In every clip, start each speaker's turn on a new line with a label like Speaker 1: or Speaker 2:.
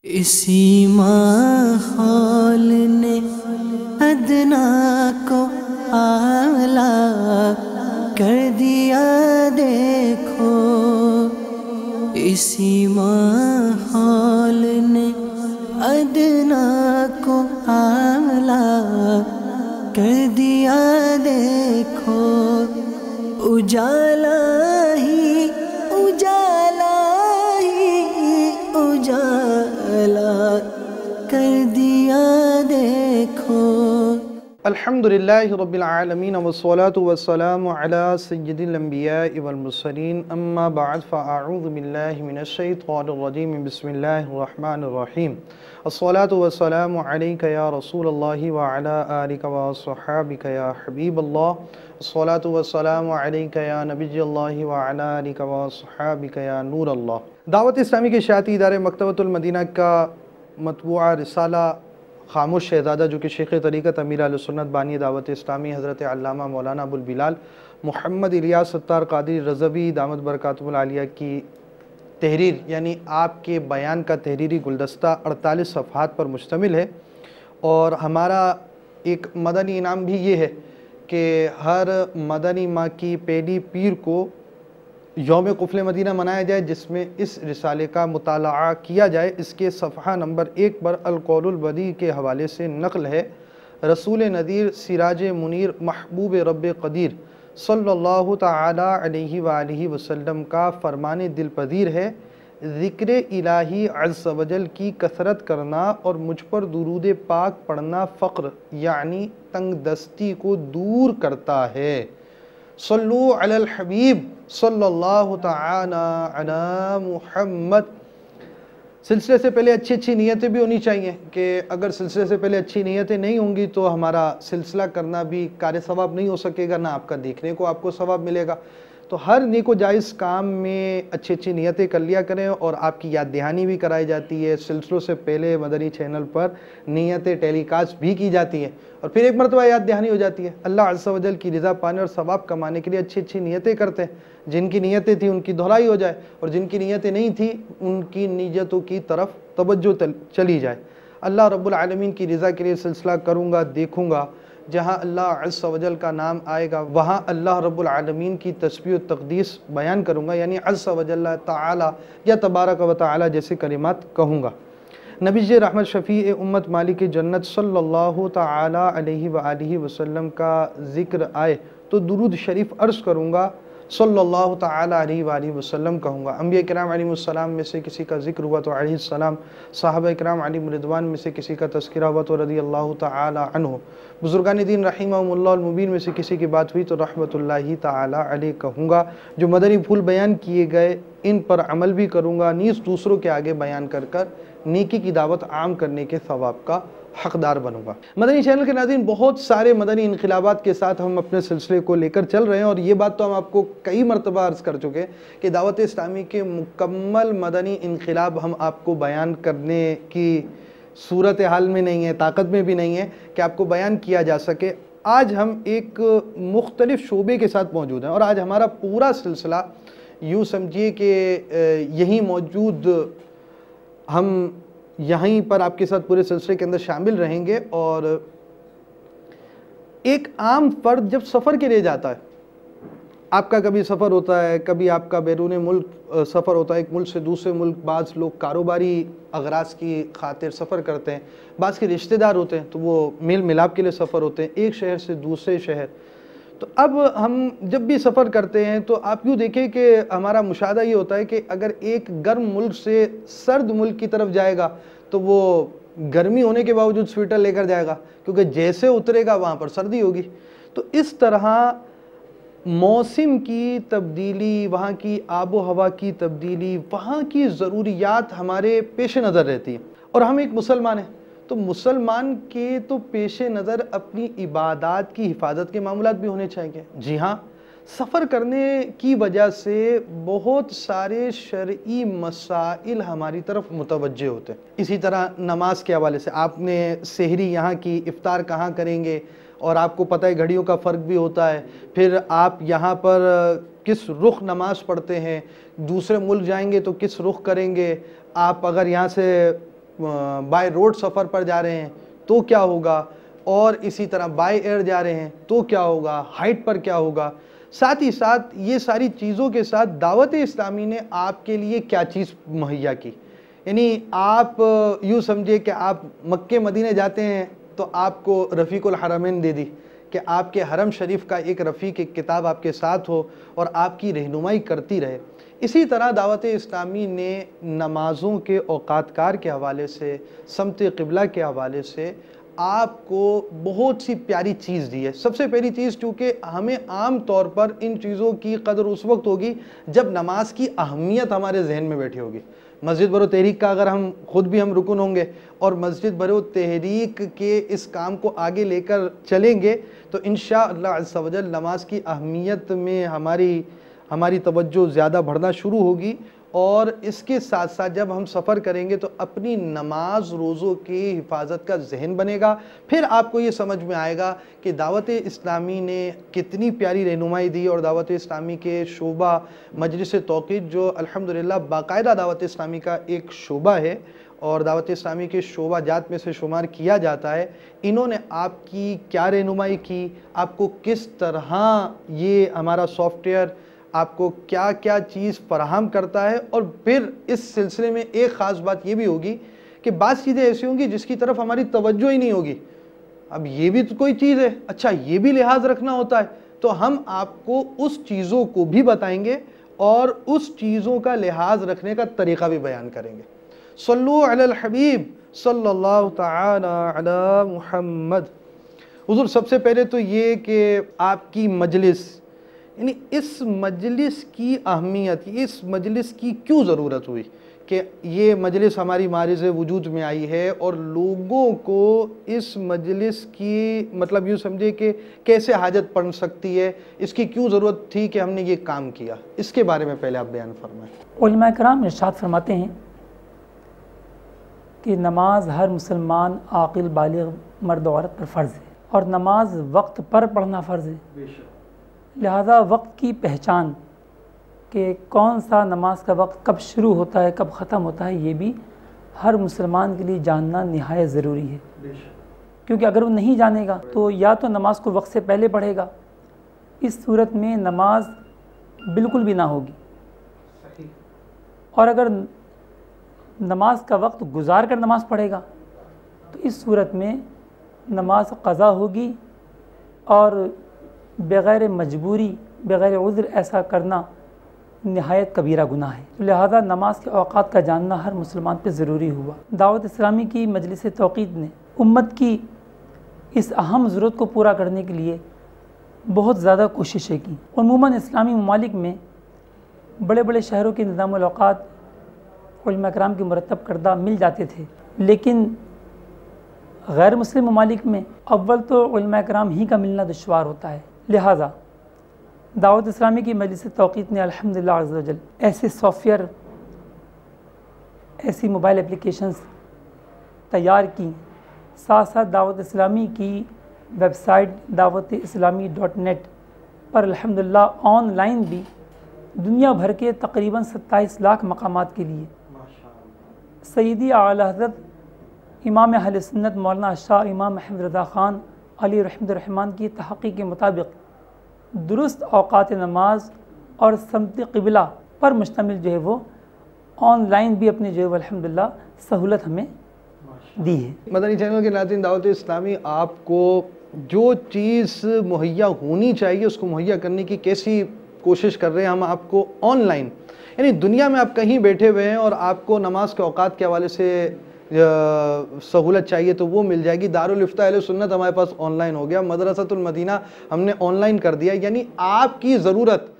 Speaker 1: اسی ماحول نے ادنا کو اعلیٰ کر دیا دیکھو، اسی ماحول نے ادنا کو اعلیٰ کر دیا دیکھو، اجالا ہی اجالا ہی اجالا کر دیا دیکھو۔
Speaker 2: الحمدللہ رب العالمین والصلاة والسلام علی سید الانبیاء والمرسلین، اما بعد فاعوذ باللہ من الشیطان الرجیم، بسم اللہ الرحمن الرحیم۔ الصلاة والسلام علیک یا رسول اللہ وعلی آلک وصحابک یا حبیب اللہ، الصلاة والسلام علیک یا نبی اللہ وعلی آلک وصحابک یا نور اللہ۔ دعوت اسلامی کے اشاعتی ادارے مکتبۃ المدینہ کا مطبوعہ رسالہ خاموش شہزادہ، جو کہ شیخ طریقت امیر اہل سنت بانی دعوت اسلامی حضرت علامہ مولانا ابوالبلال محمد الیاس ستار قادری رضوی دامت برکاتہ العالیہ کی تحریر، یعنی آپ کے بیان کا تحریری گلدستہ 48 صفحات پر مشتمل ہے، اور ہمارا ایک مدنی انعام بھی یہ ہے کہ ہر مدنی ماہ کی پہلی پیر کو یوم قفل مدینہ منایا جائے، جس میں اس رسالے کا مطالعہ کیا جائے۔ اس کے صفحہ نمبر 1 پر القول البدیع کے حوالے سے نقل ہے: رسول نذیر سراج منیر محبوب رب قدیر صلی اللہ تعالی علیہ وآلہ وسلم کا فرمان دل پذیر ہے، ذکر الہی عز و جل کی کثرت کرنا اور مجھ پر درود پاک پڑھنا فقر یعنی تنگ دستی کو دور کرتا ہے۔ صلو علی الحبیب صلی اللہ تعالی علی محمد۔ سلسلے سے پہلے اچھی نیتیں بھی ہونی چاہیے، کہ اگر سلسلے سے پہلے اچھی نیتیں نہیں ہوں گی تو ہمارا سلسلہ کرنا بھی کار ثواب نہیں ہو سکے گا، نہ آپ کا دیکھنے کو آپ کو ثواب ملے گا۔ تو ہر نیک و جائز کام میں اچھی نیتیں کر لیا کریں، اور آپ کی یاد دہانی بھی کرائی جاتی ہے۔ سلسلوں سے پہلے مدنی چینل پر نیتیں ٹیلی کاسٹ بھی کی جاتی ہیں، اور پھر ایک مرتبہ یاد دہانی ہو جاتی ہے۔ اللہ عز و جل کی رضا پانے اور ثواب کمانے کے لیے اچھی نیتیں کرتے ہیں۔ جن کی نیتیں تھیں ان کی دہرائی ہو جائے، اور جن کی نیتیں نہیں تھیں ان کی نیتوں کی طرف توجہ چلی جائے۔ اللہ رب العالمین کی رضا کے لیے سلسلہ کروں گا، دیکھوں گا، جہاں اللہ عز و جل کا نام آئے گا وہاں اللہ رب العالمین کی تسبیح و تقدیس بیان کروں گا، یعنی عز و جل تعالی یا تبارک و تعالی جیسے کلمات کہوں گا۔ نبی رحمت شفیع امت مالک جنت صلی اللہ تعالی علیہ وآلہ وسلم کا ذکر آئے تو درود شریف عرض کروں گا، صلی اللہ تعالی علیہ وآلہ وسلم کہوں گا۔ انبیاء کرام علیہ السلام میں سے کسی کا ذکر ہوا تو علیہ السلام، صحابہ کرام علیہ رضوان میں سے کسی کا تذکرہ ہوا تو رضی اللہ تعالی عنہ، بزرگان دین رحمہم اللہ المبین میں سے کسی کی بات ہوئی تو رحمت اللہ تعالی علیہ کہوں گا۔ جو مدنی پھول بیان کیے گئے ان پر عمل بھی کروں گا، نیز دوسروں کے آگے بیان کر نیکی کی دعوت عام کرنے کے ثواب کا حقدار بنوں گا۔ مدنی چینل کے ناظرین، بہت سارے مدنی انقلابات کے ساتھ ہم اپنے سلسلے کو لے کر چل رہے ہیں، اور یہ بات تو ہم آپ کو کئی مرتبہ عرض کر چکے ہیں کہ دعوت اسلامی کے مکمل مدنی انقلاب ہم آپ کو بیان کرنے کی صورتحال میں نہیں ہے، طاقت میں بھی نہیں ہے کہ آپ کو بیان کیا جا سکے۔ آج ہم ایک مختلف شعبے کے ساتھ موجود ہیں، اور آج ہمارا پورا سلسلہ یوں سمجھیے کہ یہیں موجود، ہم یہیں پر آپ کے ساتھ پورے سلسلے کے اندر شامل رہیں گے۔ اور ایک عام فرد جب سفر کے لیے جاتا ہے، آپ کا کبھی سفر ہوتا ہے، کبھی آپ کا بیرون ملک سفر ہوتا ہے، ایک ملک سے دوسرے ملک، بعض لوگ کاروباری اغراض کی خاطر سفر کرتے ہیں، بعض کے رشتہ دار ہوتے ہیں تو وہ میل ملاپ کے لیے سفر ہوتے ہیں ایک شہر سے دوسرے شہر۔ تو اب ہم جب بھی سفر کرتے ہیں تو آپ یوں دیکھیں کہ ہمارا مشاہدہ یہ ہوتا ہے کہ اگر ایک گرم ملک سے سرد ملک کی طرف جائے گا تو وہ گرمی ہونے کے باوجود سویٹر لے کر جائے گا، کیونکہ جیسے اترے گا وہاں پر سردی ہوگی۔ تو اس طرح موسم کی تبدیلی، وہاں کی آب و ہوا کی تبدیلی، وہاں کی ضروریات ہمارے پیش نظر رہتی ہیں، اور ہم ایک مسلمان ہیں تو مسلمان کے تو پیش نظر اپنی عبادات کی حفاظت کے معاملات بھی ہونے چاہیے۔ جی ہاں، سفر کرنے کی وجہ سے بہت سارے شرعی مسائل ہماری طرف متوجہ ہوتے ہیں۔ اسی طرح نماز کے حوالے سے آپ نے سحری یہاں کی، افطار کہاں کریں گے، اور آپ کو پتہ ہے گھڑیوں کا فرق بھی ہوتا ہے، پھر آپ یہاں پر کس رخ نماز پڑھتے ہیں، دوسرے ملک جائیں گے تو کس رخ کریں گے، آپ اگر یہاں سے بائی روڈ سفر پر جا رہے ہیں تو کیا ہوگا، اور اسی طرح بائی ایئر جا رہے ہیں تو کیا ہوگا، ہائٹ پر کیا ہوگا، ساتھ ہی ساتھ یہ ساری چیزوں کے ساتھ دعوت اسلامی نے آپ کے لیے کیا چیز مہیا کی۔ یعنی آپ یوں سمجھے کہ آپ مکہ مدینے جاتے ہیں تو آپ کو رفیق الحرمین دے دی کہ آپ کے حرم شریف کا ایک رفیق ایک کتاب آپ کے ساتھ ہو اور آپ کی رہنمائی کرتی رہے۔ اسی طرح دعوت اسلامی نے نمازوں کے اوقات کار کے حوالے سے، سمت قبلہ کے حوالے سے آپ کو بہت سی پیاری چیز دی ہے۔ سب سے پہلی چیز، چونکہ ہمیں عام طور پر ان چیزوں کی قدر اس وقت ہوگی جب نماز کی اہمیت ہمارے ذہن میں بیٹھی ہوگی۔ مسجد برو تحریک کا اگر ہم خود بھی ہم رکن ہوں گے اور مسجد برو تحریک کے اس کام کو آگے لے کر چلیں گے تو انشاءاللہ عز و جل نماز کی اہمیت میں ہماری توجہ زیادہ بڑھنا شروع ہوگی، اور اس کے ساتھ ساتھ جب ہم سفر کریں گے تو اپنی نماز روزوں کی حفاظت کا ذہن بنے گا۔ پھر آپ کو یہ سمجھ میں آئے گا کہ دعوت اسلامی نے کتنی پیاری رہنمائی دی، اور دعوت اسلامی کے شعبہ مجلس توقید جو الحمدللہ باقاعدہ دعوت اسلامی کا ایک شعبہ ہے اور دعوت اسلامی کے شعبہ جات میں سے شمار کیا جاتا ہے، انہوں نے آپ کی کیا رہنمائی کی، آپ کو کس طرح یہ ہمارا سافٹ ویئر آپ کو کیا کیا چیز فراہم کرتا ہے۔ اور پھر اس سلسلے میں ایک خاص بات یہ بھی ہوگی کہ بعض چیزیں ایسی ہوں گی جس کی طرف ہماری توجہ ہی نہیں ہوگی، اب یہ بھی تو کوئی چیز ہے، اچھا یہ بھی لحاظ رکھنا ہوتا ہے، تو ہم آپ کو اس چیزوں کو بھی بتائیں گے اور اس چیزوں کا لحاظ رکھنے کا طریقہ بھی بیان کریں گے۔ صلو علی الحبیب صلی اللہ تعالی علی محمد۔ حضور سب سے پہلے تو یہ کہ آپ کی مجلس، یعنی اس مجلس کی اہمیت، اس مجلس کی کیوں ضرورت ہوئی کہ یہ مجلس ہماری معرض وجود میں آئی ہے، اور لوگوں کو اس مجلس کی مطلب یوں سمجھے کہ کیسے حاجت پڑ سکتی ہے، اس کی کیوں ضرورت تھی کہ ہم نے یہ کام کیا، اس کے بارے میں پہلے آپ بیان فرمائیں۔
Speaker 3: علماء کرام ارشاد فرماتے ہیں کہ نماز ہر مسلمان عاقل بالغ مرد و عورت پر فرض ہے، اور نماز وقت پر پڑھنا فرض ہے۔ لہذا وقت کی پہچان کہ کون سا نماز کا وقت کب شروع ہوتا ہے کب ختم ہوتا ہے، یہ بھی ہر مسلمان کے لیے جاننا نہایت ضروری ہے، کیونکہ اگر وہ نہیں جانے گا تو یا تو نماز کو وقت سے پہلے پڑھے گا، اس صورت میں نماز بالکل بھی نہ ہوگی، اور اگر نماز کا وقت گزار کر نماز پڑھے گا تو اس صورت میں نماز قضا ہوگی، اور بغیر مجبوری بغیر عذر ایسا کرنا نہایت کبیرہ گناہ ہے۔ لہذا نماز کے اوقات کا جاننا ہر مسلمان پہ ضروری ہوا۔ دعوت اسلامی کی مجلس توقید نے امت کی اس اہم ضرورت کو پورا کرنے کے لیے بہت زیادہ کوششیں کی۔ عموماً اسلامی ممالک میں بڑے بڑے شہروں کے نظام الاوقات علماء کرام کی مرتب کردہ مل جاتے تھے، لیکن غیر مسلم ممالک میں اول تو علماء کرام ہی کا ملنا دشوار ہوتا ہے۔ لہٰذا دعوت اسلامی کی مجلس توقید نے الحمدللہ عز و جل ایسے سافٹ ویئر، ایسی موبائل اپلیکیشنز تیار کی، ساتھ ساتھ دعوت اسلامی کی ویب سائٹ dawat-islami.net پر الحمدللہ آن لائن بھی دنیا بھر کے تقریباً 27 لاکھ مقامات کے لیے سیدی اعلیٰ حضرت امام اہل سنت مولانا شاہ امام محمد رضا خان علی رحمۃ الرحمن کی تحقیق کے مطابق درست اوقات نماز اور سمت قبلہ پر مشتمل جو ہے وہ آن لائن بھی اپنے جو ہے وہ الحمدللہ سہولت ہمیں دی ہے۔
Speaker 2: مدنی چینل کے ناظرین، دعوت اسلامی آپ کو جو چیز مہیا ہونی چاہیے اس کو مہیا کرنے کی کیسی کوشش کر رہے ہیں۔ ہم آپ کو آن لائن، یعنی دنیا میں آپ کہیں بیٹھے ہوئے ہیں اور آپ کو نماز کے اوقات کے حوالے سے سہولت چاہیے تو وہ مل جائے گی۔ دارالفتہ اہل سنت ہمارے پاس آن لائن ہو گیا، مدرسۃ المدینہ ہم نے آن لائن کر دیا، یعنی آپ کی ضرورت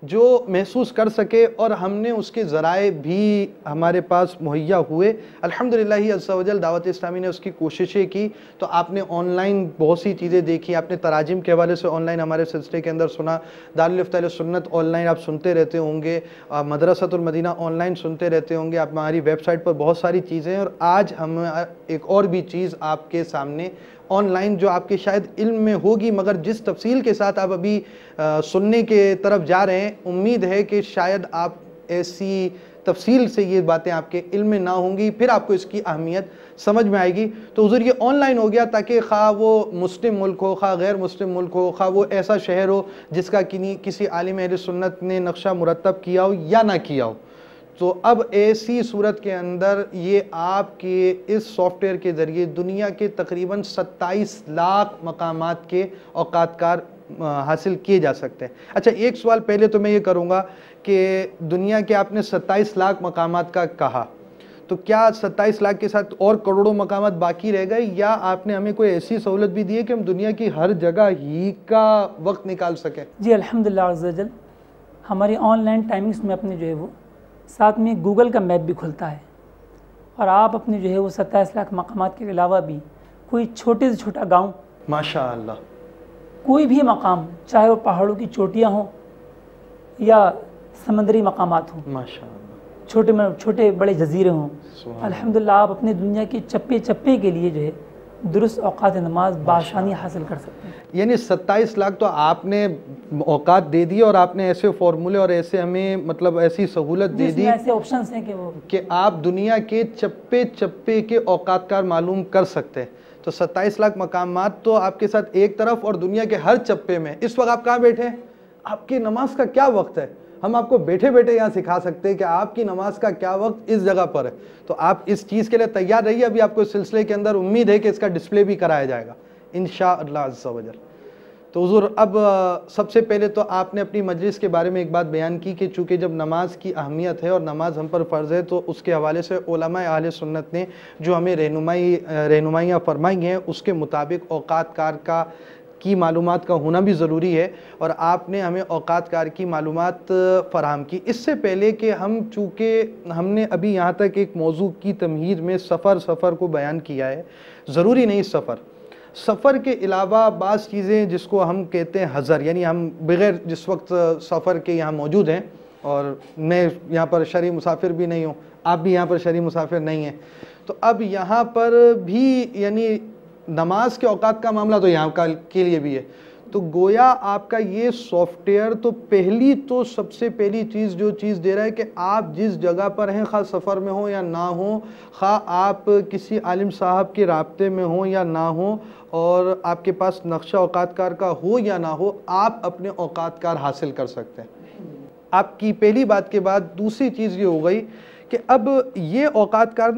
Speaker 2: جو محسوس کر سکے اور ہم نے اس کے ذرائع بھی ہمارے پاس مہیا ہوئے۔ الحمدللہ عز و جل دعوت اسلامی نے اس کی کوششیں کی، تو آپ نے آن لائن بہت سی چیزیں دیکھی، آپ نے تراجم کے حوالے سے آن لائن ہمارے سلسلے کے اندر سنا، دارالفتہ اہل سنت آن لائن آپ سنتے رہتے ہوں گے، مدرسۃ المدینہ آن لائن سنتے رہتے ہوں گے، آپ ہماری ویب سائٹ پر بہت ساری چیزیں ہیں، اور آج ہم ایک اور بھی چیز آپ کے سامنے آن لائن جو آپ کے شاید علم میں ہوگی، مگر جس تفصیل کے ساتھ آپ ابھی سننے کے طرف جا رہے ہیں، امید ہے کہ شاید آپ ایسی تفصیل سے یہ باتیں آپ کے علم میں نہ ہوں گی، پھر آپ کو اس کی اہمیت سمجھ میں آئے گی۔ تو حضور یہ آن لائن ہو گیا تاکہ خواہ وہ مسلم ملک ہو، خواہ غیر مسلم ملک ہو، خواہ وہ ایسا شہر ہو جس کا کسی عالم اہل سنت نے نقشہ مرتب کیا ہو یا نہ کیا ہو، تو اب ایسی صورت کے اندر یہ آپ کے اس سافٹ ویئر کے ذریعے دنیا کے تقریباً 27 لاکھ مقامات کے اوقات کار حاصل کیے جا سکتے ہیں۔ اچھا، ایک سوال پہلے تو میں یہ کروں گا کہ دنیا کے آپ نے 27 لاکھ مقامات کا کہا، تو کیا 27 لاکھ کے ساتھ اور کروڑوں مقامات باقی رہ گئے، یا آپ نے ہمیں کوئی ایسی سہولت بھی دی ہے کہ ہم دنیا کی ہر جگہ ہی کا وقت نکال سکیں؟
Speaker 3: جی الحمدللہ عز و جل، ہماری آن لائن ٹائمنگز میں اپنے جو ہے وہ ساتھ میں گوگل کا میپ بھی کھلتا ہے، اور آپ اپنے جو ہے وہ 27 لاکھ مقامات کے علاوہ بھی کوئی چھوٹے سے چھوٹا گاؤں،
Speaker 2: ماشاء اللہ،
Speaker 3: کوئی بھی مقام، چاہے وہ پہاڑوں کی چوٹیاں ہوں یا سمندری مقامات ہوں،
Speaker 2: ماشاء اللہ،
Speaker 3: چھوٹے بڑے جزیرے ہوں،
Speaker 2: سبحان
Speaker 3: الحمدللہ آپ اپنے دنیا کے چپے چپے کے لیے جو ہے درست اوقات نماز بآسانی حاصل کر سکتے ہیں۔
Speaker 2: یعنی 27 لاکھ تو آپ نے اوقات دے دی، اور آپ نے ایسے فارمولے اور ایسے ہمیں مطلب ایسی سہولت دے
Speaker 3: جس
Speaker 2: دی
Speaker 3: میں ایسے آپشنز ہیں
Speaker 2: کہ آپ دنیا کے چپے چپے کے اوقات کار معلوم کر سکتے ہیں۔ تو 27 لاکھ مقامات تو آپ کے ساتھ ایک طرف، اور دنیا کے ہر چپے میں۔ اس وقت آپ کہاں بیٹھے ہیں؟ آپ کی نماز کا کیا وقت ہے؟ ہم آپ کو بیٹھے بیٹھے یہاں سکھا سکتے ہیں کہ آپ کی نماز کا کیا وقت اس جگہ پر ہے۔ تو آپ اس چیز کے لیے تیار رہیے، ابھی آپ کو اس سلسلے کے اندر امید ہے کہ اس کا ڈسپلے بھی کرایا جائے گا انشاءاللہ عز و جل۔ تو حضور اب سب سے پہلے تو آپ نے اپنی مجلس کے بارے میں ایک بات بیان کی کہ چونکہ جب نماز کی اہمیت ہے اور نماز ہم پر فرض ہے، تو اس کے حوالے سے علماء اہل سنت نے جو ہمیں رہنمائیاں فرمائی ہیں، اس کے مطابق اوقات کار کی معلومات کا ہونا بھی ضروری ہے، اور آپ نے ہمیں اوقات کار کی معلومات فراہم کی۔ اس سے پہلے کہ چونکہ ہم نے ابھی یہاں تک ایک موضوع کی تمہید میں سفر کو بیان کیا ہے، ضروری نہیں سفر کے علاوہ بعض چیزیں جس کو ہم کہتے ہیں حضر، یعنی ہم بغیر جس وقت سفر کے یہاں موجود ہیں، اور میں یہاں پر شرعی مسافر بھی نہیں ہوں، آپ بھی یہاں پر شرعی مسافر نہیں ہیں، تو اب یہاں پر بھی یعنی نماز کے اوقات کا معاملہ تو یہاں کے لیے بھی ہے۔ تو گویا آپ کا یہ سافٹ ویئر تو سب سے پہلی جو چیز دے رہا ہے کہ آپ جس جگہ پر ہیں، خواہ سفر میں ہوں یا نہ ہوں، خواہ آپ کسی عالم صاحب کے رابطے میں ہوں یا نہ ہوں، اور آپ کے پاس نقشہ اوقات کار کا ہو یا نہ ہو، آپ اپنے اوقات کار حاصل کر سکتے ہیں۔ آپ کی پہلی بات کے بعد دوسری چیز یہ ہو گئی کہ اب یہ اوقات کار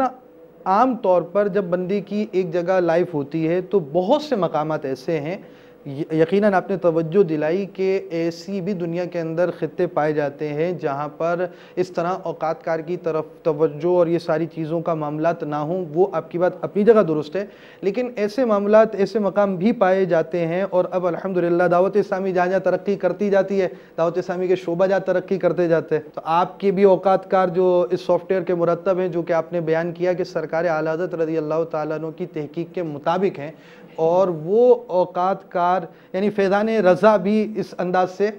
Speaker 2: عام طور پر جب بندے کی ایک جگہ لائف ہوتی ہے تو بہت سے مقامات ایسے ہیں، یقیناً آپ نے توجہ دلائی کہ ایسی بھی دنیا کے اندر خطے پائے جاتے ہیں جہاں پر اس طرح اوقات کار کی طرف توجہ اور یہ ساری چیزوں کا معاملات نہ ہوں۔ وہ آپ کی بات اپنی جگہ درست ہے، لیکن ایسے معاملات، ایسے مقام بھی پائے جاتے ہیں، اور اب الحمدللہ دعوت اسلامی جہاں جہاں ترقی کرتی جاتی ہے، دعوت اسلامی کے شعبہ جہاں ترقی کرتے جاتے ہیں، تو آپ کے بھی اوقات کار جو اس سافٹ ویئر کے مرتب ہیں، جو کہ آپ نے بیان کیا کہ سرکار اعلی حضرت رضی اللہ تعالیٰ عنہ کی تحقیق کے مطابق ہیں، اور وہ اوقات کار یعنی فیضان رضا بھی اس انداز سے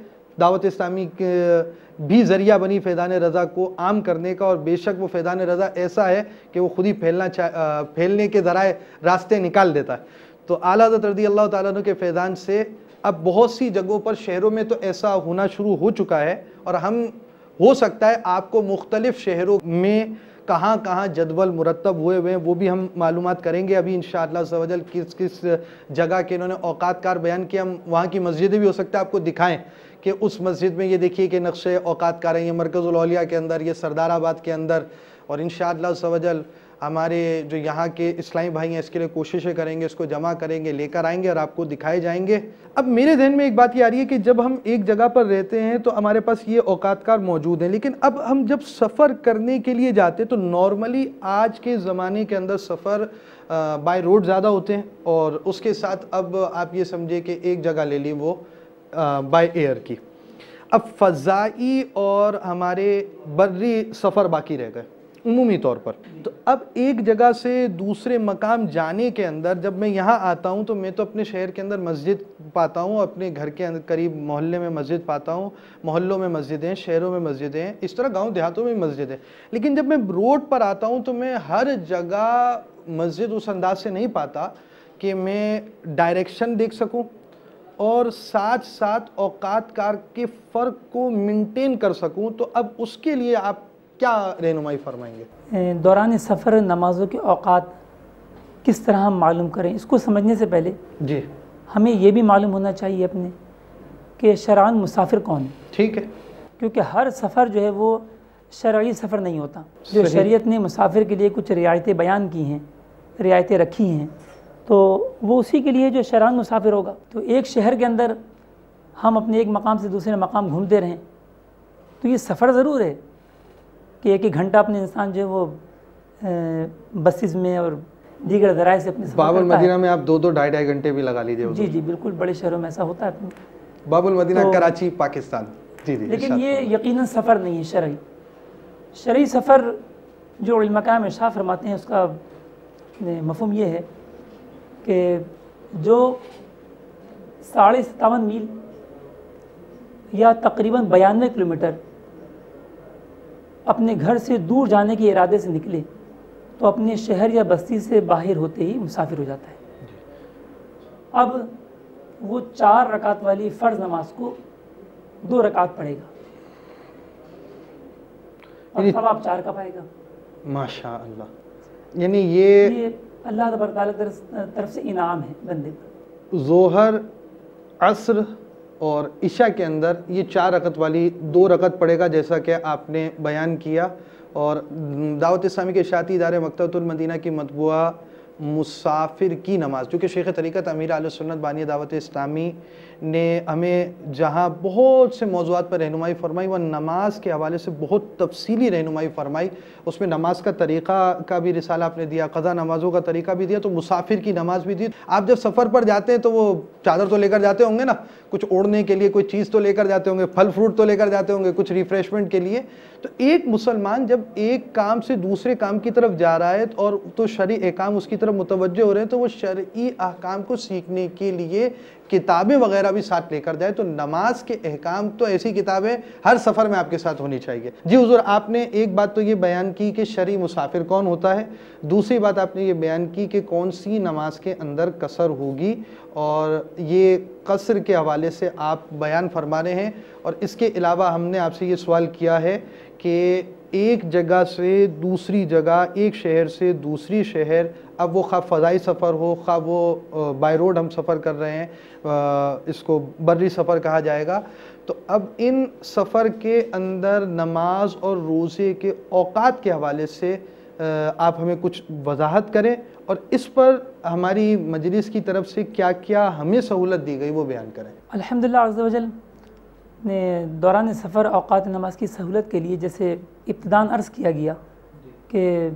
Speaker 2: دعوت اسلامی بھی ذریعہ بنی فیضان رضا کو عام کرنے کا، اور بے شک وہ فیضان رضا ایسا ہے کہ وہ خود ہی پھیلنے کے ذرائع راستے نکال دیتا ہے۔ تو اعلیٰ حضرت رضی اللہ تعالیٰ عنہ کے فیضان سے اب بہت سی جگہوں پر، شہروں میں تو ایسا ہونا شروع ہو چکا ہے، اور ہو سکتا ہے آپ کو مختلف شہروں میں کہاں کہاں جدول مرتب ہوئے ہیں وہ بھی ہم معلومات کریں گے ابھی انشاءاللہ عز و جل، کس جگہ کے انہوں نے اوقات کار بیان کیا۔ ہم وہاں کی مسجدیں بھی ہو سکتا ہے آپ کو دکھائیں کہ اس مسجد میں یہ دیکھیے کہ نقشے اوقات کار ہیں، یہ مرکز الاولیاء کے اندر، یہ سردار آباد کے اندر، اور انشاءاللہ عز و جل ہمارے جو یہاں کے اسلامی بھائی ہیں اس کے لیے کوششیں کریں گے، اس کو جمع کریں گے، لے کر آئیں گے اور آپ کو دکھائے جائیں گے۔ اب میرے ذہن میں ایک بات یہ آ رہی ہے کہ جب ہم ایک جگہ پر رہتے ہیں تو ہمارے پاس یہ اوقات کار موجود ہیں، لیکن اب ہم جب سفر کرنے کے لیے جاتے تو نارملی آج کے زمانے کے اندر سفر بائی روڈ زیادہ ہوتے ہیں، اور اس کے ساتھ اب آپ یہ سمجھے کہ ایک جگہ لے لی وہ بائی ایئر کی۔ اب فضائی اور ہمارے بری سفر باقی رہ گئے عمومی طور پر۔ تو اب ایک جگہ سے دوسرے مقام جانے کے اندر جب میں یہاں آتا ہوں تو میں تو اپنے شہر کے اندر مسجد پاتا ہوں، اپنے گھر کے قریب محلے میں مسجد پاتا ہوں، محلوں میں مسجدیں، شہروں میں مسجدیں، اس طرح گاؤں دیہاتوں میں مسجد ہے، لیکن جب میں روڈ پر آتا ہوں تو میں ہر جگہ مسجد اس انداز سے نہیں پاتا کہ میں ڈائریکشن دیکھ سکوں اور ساتھ ساتھ اوقات کار کے فرق کو مینٹین کر سکوں۔ تو اب اس کے لیے آپ کیا رہنمائی فرمائیں گے؟
Speaker 3: دوران سفر نمازوں کے اوقات کس طرح ہم معلوم کریں، اس کو سمجھنے سے پہلے
Speaker 2: جی
Speaker 3: ہمیں یہ بھی معلوم ہونا چاہیے اپنے کہ شرعاً مسافر کون ہے،
Speaker 2: ٹھیک ہے،
Speaker 3: کیونکہ ہر سفر جو ہے وہ شرعی سفر نہیں ہوتا. جو شریعت نے مسافر کے لیے کچھ رعایتیں بیان کی ہیں، رعایتیں رکھی ہیں، تو وہ اسی کے لیے جو شرعاً مسافر ہوگا. تو ایک شہر کے اندر ہم اپنے ایک مقام سے دوسرے مقام گھومتے رہیں تو یہ سفر ضرور ہے کہ ایک گھنٹہ اپنے انسان جو ہے وہ بسز میں اور دیگر ذرائع سے اپنے سفر
Speaker 2: باب
Speaker 3: کرتا ہے.
Speaker 2: المدینہ میں آپ 2-2 گھنٹے بھی لگا لیجیے.
Speaker 3: جی جی بالکل، بڑے شہروں میں ایسا ہوتا ہے.
Speaker 2: باب المدینہ کراچی پاکستان. جی جی.
Speaker 3: لیکن یہ یقیناً سفر نہیں ہے شرعی سفر جو علماء کرام ارشاد فرماتے ہیں اس کا مفہوم یہ ہے کہ جو 57.5 میل یا تقریباً 92 کلومیٹر اپنے گھر سے دور جانے کے ارادے سے نکلے تو اپنے شہر یا بستی سے باہر ہوتے ہی مسافر ہو جاتا ہے. اب وہ 4 رکعت والی فرض نماز کو 2 رکعت پڑھے گا اور ثواب 4 کا پائے گا.
Speaker 2: ماشاء اللہ. یعنی یہ
Speaker 3: اللہ تبارک تعالیٰ کی طرف سے انعام ہے بندے پر.
Speaker 2: ظہر، عصر اور عشاء کے اندر یہ 4 رکعت والی 2 رکعت پڑھے گا جیسا کہ آپ نے بیان کیا. اور دعوت اسلامی کے اشاعتی ادارے مکتبۃ المدینہ کی مطبوعہ مسافر کی نماز، جو کہ شیخ طریقت امیر اہل سنت بانی دعوت اسلامی نے ہمیں جہاں بہت سے موضوعات پر رہنمائی فرمائی، وہ نماز کے حوالے سے بہت تفصیلی رہنمائی فرمائی. اس میں نماز کا طریقہ کا بھی رسالہ آپ نے دیا، قضا نمازوں کا طریقہ بھی دیا، تو مسافر کی نماز بھی دی. آپ جب سفر پر جاتے ہیں تو وہ چادر تو لے کر جاتے ہوں گے نا، کچھ اوڑھنے کے لیے کوئی چیز تو لے کر جاتے ہوں گے، پھل فروٹ تو لے کر جاتے ہوں گے کچھ ریفریشمنٹ کے لیے. تو ایک مسلمان جب ایک کام سے دوسرے کام کی طرف جا رہا ہے اور تو شرعی احکام اس کی طرف متوجہ ہو رہے ہیں، تو وہ شرعی احکام کو سیکھنے کے لیے کتابیں وغیرہ بھی ساتھ لے کر جائے. تو نماز کے احکام تو ایسی کتابیں ہر سفر میں آپ کے ساتھ ہونی چاہیے. جی حضور، آپ نے ایک بات تو یہ بیان کی کہ شرعی مسافر کون ہوتا ہے، دوسری بات آپ نے یہ بیان کی کہ کون سی نماز کے اندر قصر ہوگی، اور یہ قصر کے حوالے سے آپ بیان فرما رہے ہیں. اور اس کے علاوہ ہم نے آپ سے یہ سوال کیا ہے کہ ایک جگہ سے دوسری جگہ، ایک شہر سے دوسری شہر، اب وہ خواہ فضائی سفر ہو، خواہ وہ بائی روڈ ہم سفر کر رہے ہیں، اس کو بری سفر کہا جائے گا، تو اب ان سفر کے اندر نماز اور روزے کے اوقات کے حوالے سے آپ ہمیں کچھ وضاحت کریں، اور اس پر ہماری مجلس کی طرف سے کیا کیا ہمیں سہولت دی گئی وہ بیان کریں.
Speaker 3: الحمدللہ عز و جل نے دوران سفر اوقات نماز کی سہولت کے لیے جیسے ابتداً عرض کیا گیا کہ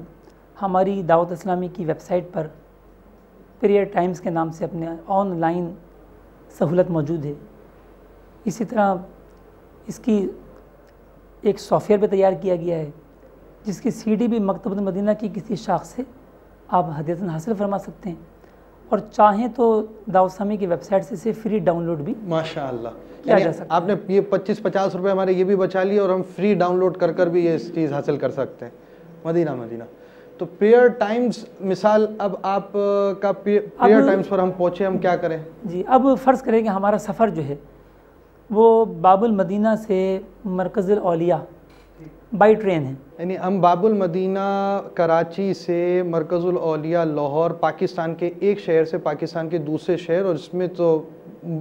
Speaker 3: ہماری دعوت اسلامی کی ویب سائٹ پر پریئر ٹائمز کے نام سے اپنے آن لائن سہولت موجود ہے. اسی طرح اس کی ایک سافٹ ویئر بھی تیار کیا گیا ہے جس کی CD بھی مکتبۃ المدینہ کی کسی شاخ سے آپ ہدیۃً حاصل فرما سکتے ہیں، اور چاہیں تو دعوت اسلامی کی ویب سائٹ سے اسے فری ڈاؤن لوڈ بھی
Speaker 2: ماشاء اللہ
Speaker 3: کیا جا سکتا ہے.
Speaker 2: آپ نے یہ 25-50 روپے ہمارے یہ بھی بچا لیے، اور ہم فری ڈاؤن لوڈ کر کر بھی یہ چیز حاصل کر سکتے ہیں. مدینہ تو پریئر ٹائمز، مثال اب آپ کا پریئر ٹائمز پر ہم پہنچے، ہم کیا کریں؟
Speaker 3: جی اب فرض کریں کہ ہمارا سفر جو ہے وہ باب المدینہ سے مرکز الاولیاء بائی ٹرین ہے.
Speaker 2: یعنی ہم باب المدینہ کراچی سے مرکز الاولیاء لاہور، پاکستان کے ایک شہر سے پاکستان کے دوسرے شہر، اور اس میں تو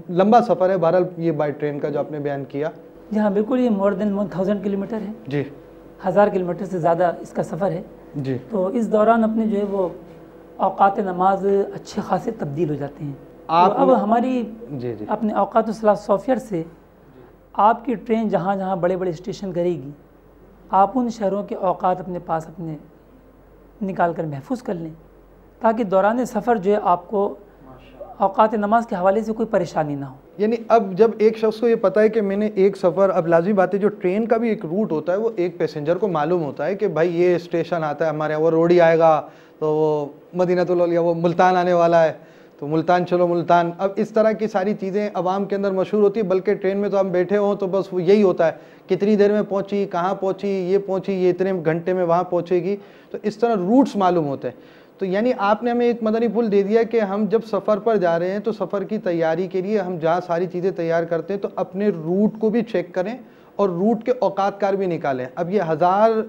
Speaker 2: لمبا سفر ہے بہرحال یہ بائی ٹرین کا جو آپ نے بیان کیا.
Speaker 3: جہاں بالکل یہ مور دین 1000 کلومیٹر ہے.
Speaker 2: جی
Speaker 3: 1000 کلومیٹر سے زیادہ اس کا سفر ہے.
Speaker 2: جی
Speaker 3: تو اس دوران اپنے جو ہے وہ اوقات نماز اچھے خاصے تبدیل ہو جاتے ہیں. اب ہماری اپنے اوقات الصلاۃ سافٹ ویئر سے آپ کی ٹرین جہاں جہاں بڑے بڑے اسٹیشن کرے گی، آپ ان شہروں کے اوقات اپنے پاس اپنے نکال کر محفوظ کر لیں تاکہ دوران سفر جو ہے آپ کو اوقات نماز کے حوالے سے کوئی پریشانی نہ ہو.
Speaker 2: یعنی اب جب ایک شخص کو یہ پتہ ہے کہ میں نے ایک سفر، اب لازمی بات ہے جو ٹرین کا بھی ایک روٹ ہوتا ہے وہ ایک پیسنجر کو معلوم ہوتا ہے کہ بھائی یہ اسٹیشن آتا ہے ہمارے یہاں، وہ روڈی آئے گا تو وہ مدینہ الاولیاء، وہ ملتان آنے والا ہے تو ملتان چلو ملتان. اب اس طرح کی ساری چیزیں عوام کے اندر مشہور ہوتی ہے، بلکہ ٹرین میں تو ہم بیٹھے ہوں تو بس وہ یہی ہوتا ہے کتنی دیر میں پہنچی، کہاں پہنچی، یہ اتنے گھنٹے میں وہاں پہنچے گی. تو اس طرح روٹس معلوم ہوتے ہیں. تو یعنی آپ نے ہمیں ایک مدنی پھول دے دیا کہ ہم جب سفر پر جا رہے ہیں تو سفر کی تیاری کے لیے ہم جہاں ساری چیزیں تیار کرتے ہیں تو اپنے روٹ کو بھی چیک کریں اور روٹ کے اوقات کار بھی نکالیں. اب یہ 1000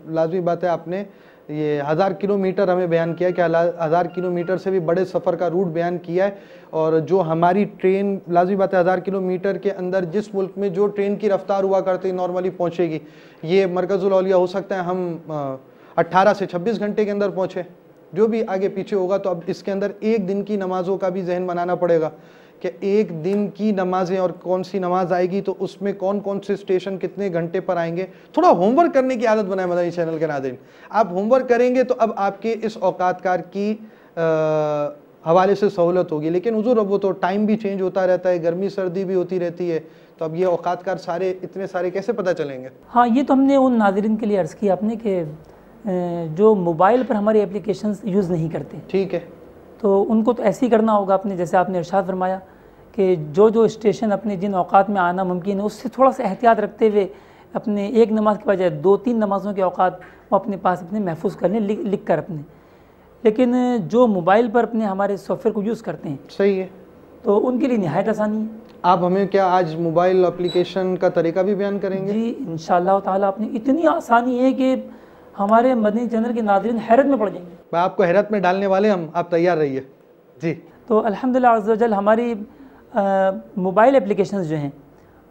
Speaker 2: لازمی بات ہے آپ نے یہ 1000 کلومیٹر ہمیں بیان کیا کہ 1000 کلومیٹر سے بھی بڑے سفر کا روٹ بیان کیا ہے, اور جو ہماری ٹرین لازمی بات ہے 1000 کلومیٹر کے اندر جس ملک میں جو ٹرین کی رفتار ہوا کرتی نارملی پہنچے گی, یہ مرکز الاولیاء ہو سکتا ہے ہم 18 سے 26 گھنٹے کے اندر پہنچے, جو بھی آگے پیچھے ہوگا. تو اب اس کے اندر ایک دن کی نمازوں کا بھی ذہن بنانا پڑے گا کہ ایک دن کی نمازیں اور کون سی نماز آئے گی, تو اس میں کون کون سے اسٹیشن کتنے گھنٹے پر آئیں گے. تھوڑا ہوم ورک کرنے کی عادت بنائیں مدنی چینل کے ناظرین. آپ ہوم ورک کریں گے تو اب آپ کے اس اوقات کار کی حوالے سے سہولت ہوگی. لیکن حضور اب وہ تو ٹائم بھی چینج ہوتا رہتا ہے, گرمی سردی بھی ہوتی رہتی ہے, تو اب یہ اوقات کار سارے اتنے سارے کیسے پتہ چلیں گے؟
Speaker 3: ہاں, یہ تو ہم نے ان ناظرین کے لیے عرض کیا آپ نے کہ جو موبائل پر ہماری اپلیکیشنز یوز نہیں کرتے,
Speaker 2: ٹھیک ہے,
Speaker 3: تو ان کو تو ایسے ہی کرنا ہوگا اپنے, جیسے آپ نے ارشاد فرمایا کہ جو اسٹیشن اپنے جن اوقات میں آنا ممکن ہے اس سے تھوڑا سا احتیاط رکھتے ہوئے اپنے ایک نماز کے بجائے 2-3 نمازوں کے اوقات وہ اپنے پاس اپنے محفوظ کر لیں لکھ کر اپنے. لیکن جو موبائل پر اپنے ہمارے سافٹ ویئر کو یوز کرتے ہیں,
Speaker 2: صحیح ہے,
Speaker 3: تو ان کے لیے نہایت آسانی ہے.
Speaker 2: آپ ہمیں کیا آج موبائل اپلیکیشن کا طریقہ بھی بیان کریں گے؟
Speaker 3: جی انشاءاللہ تعالیٰ. اپنی اتنی آسانی ہے کہ ہمارے مدنی چینل کے ناظرین حیرت میں پڑ جائیں گے.
Speaker 2: میں آپ کو حیرت میں ڈالنے والے ہم, آپ تیار رہیے. جی,
Speaker 3: تو الحمدللہ عز و جل ہماری موبائل اپلیکیشنز جو ہیں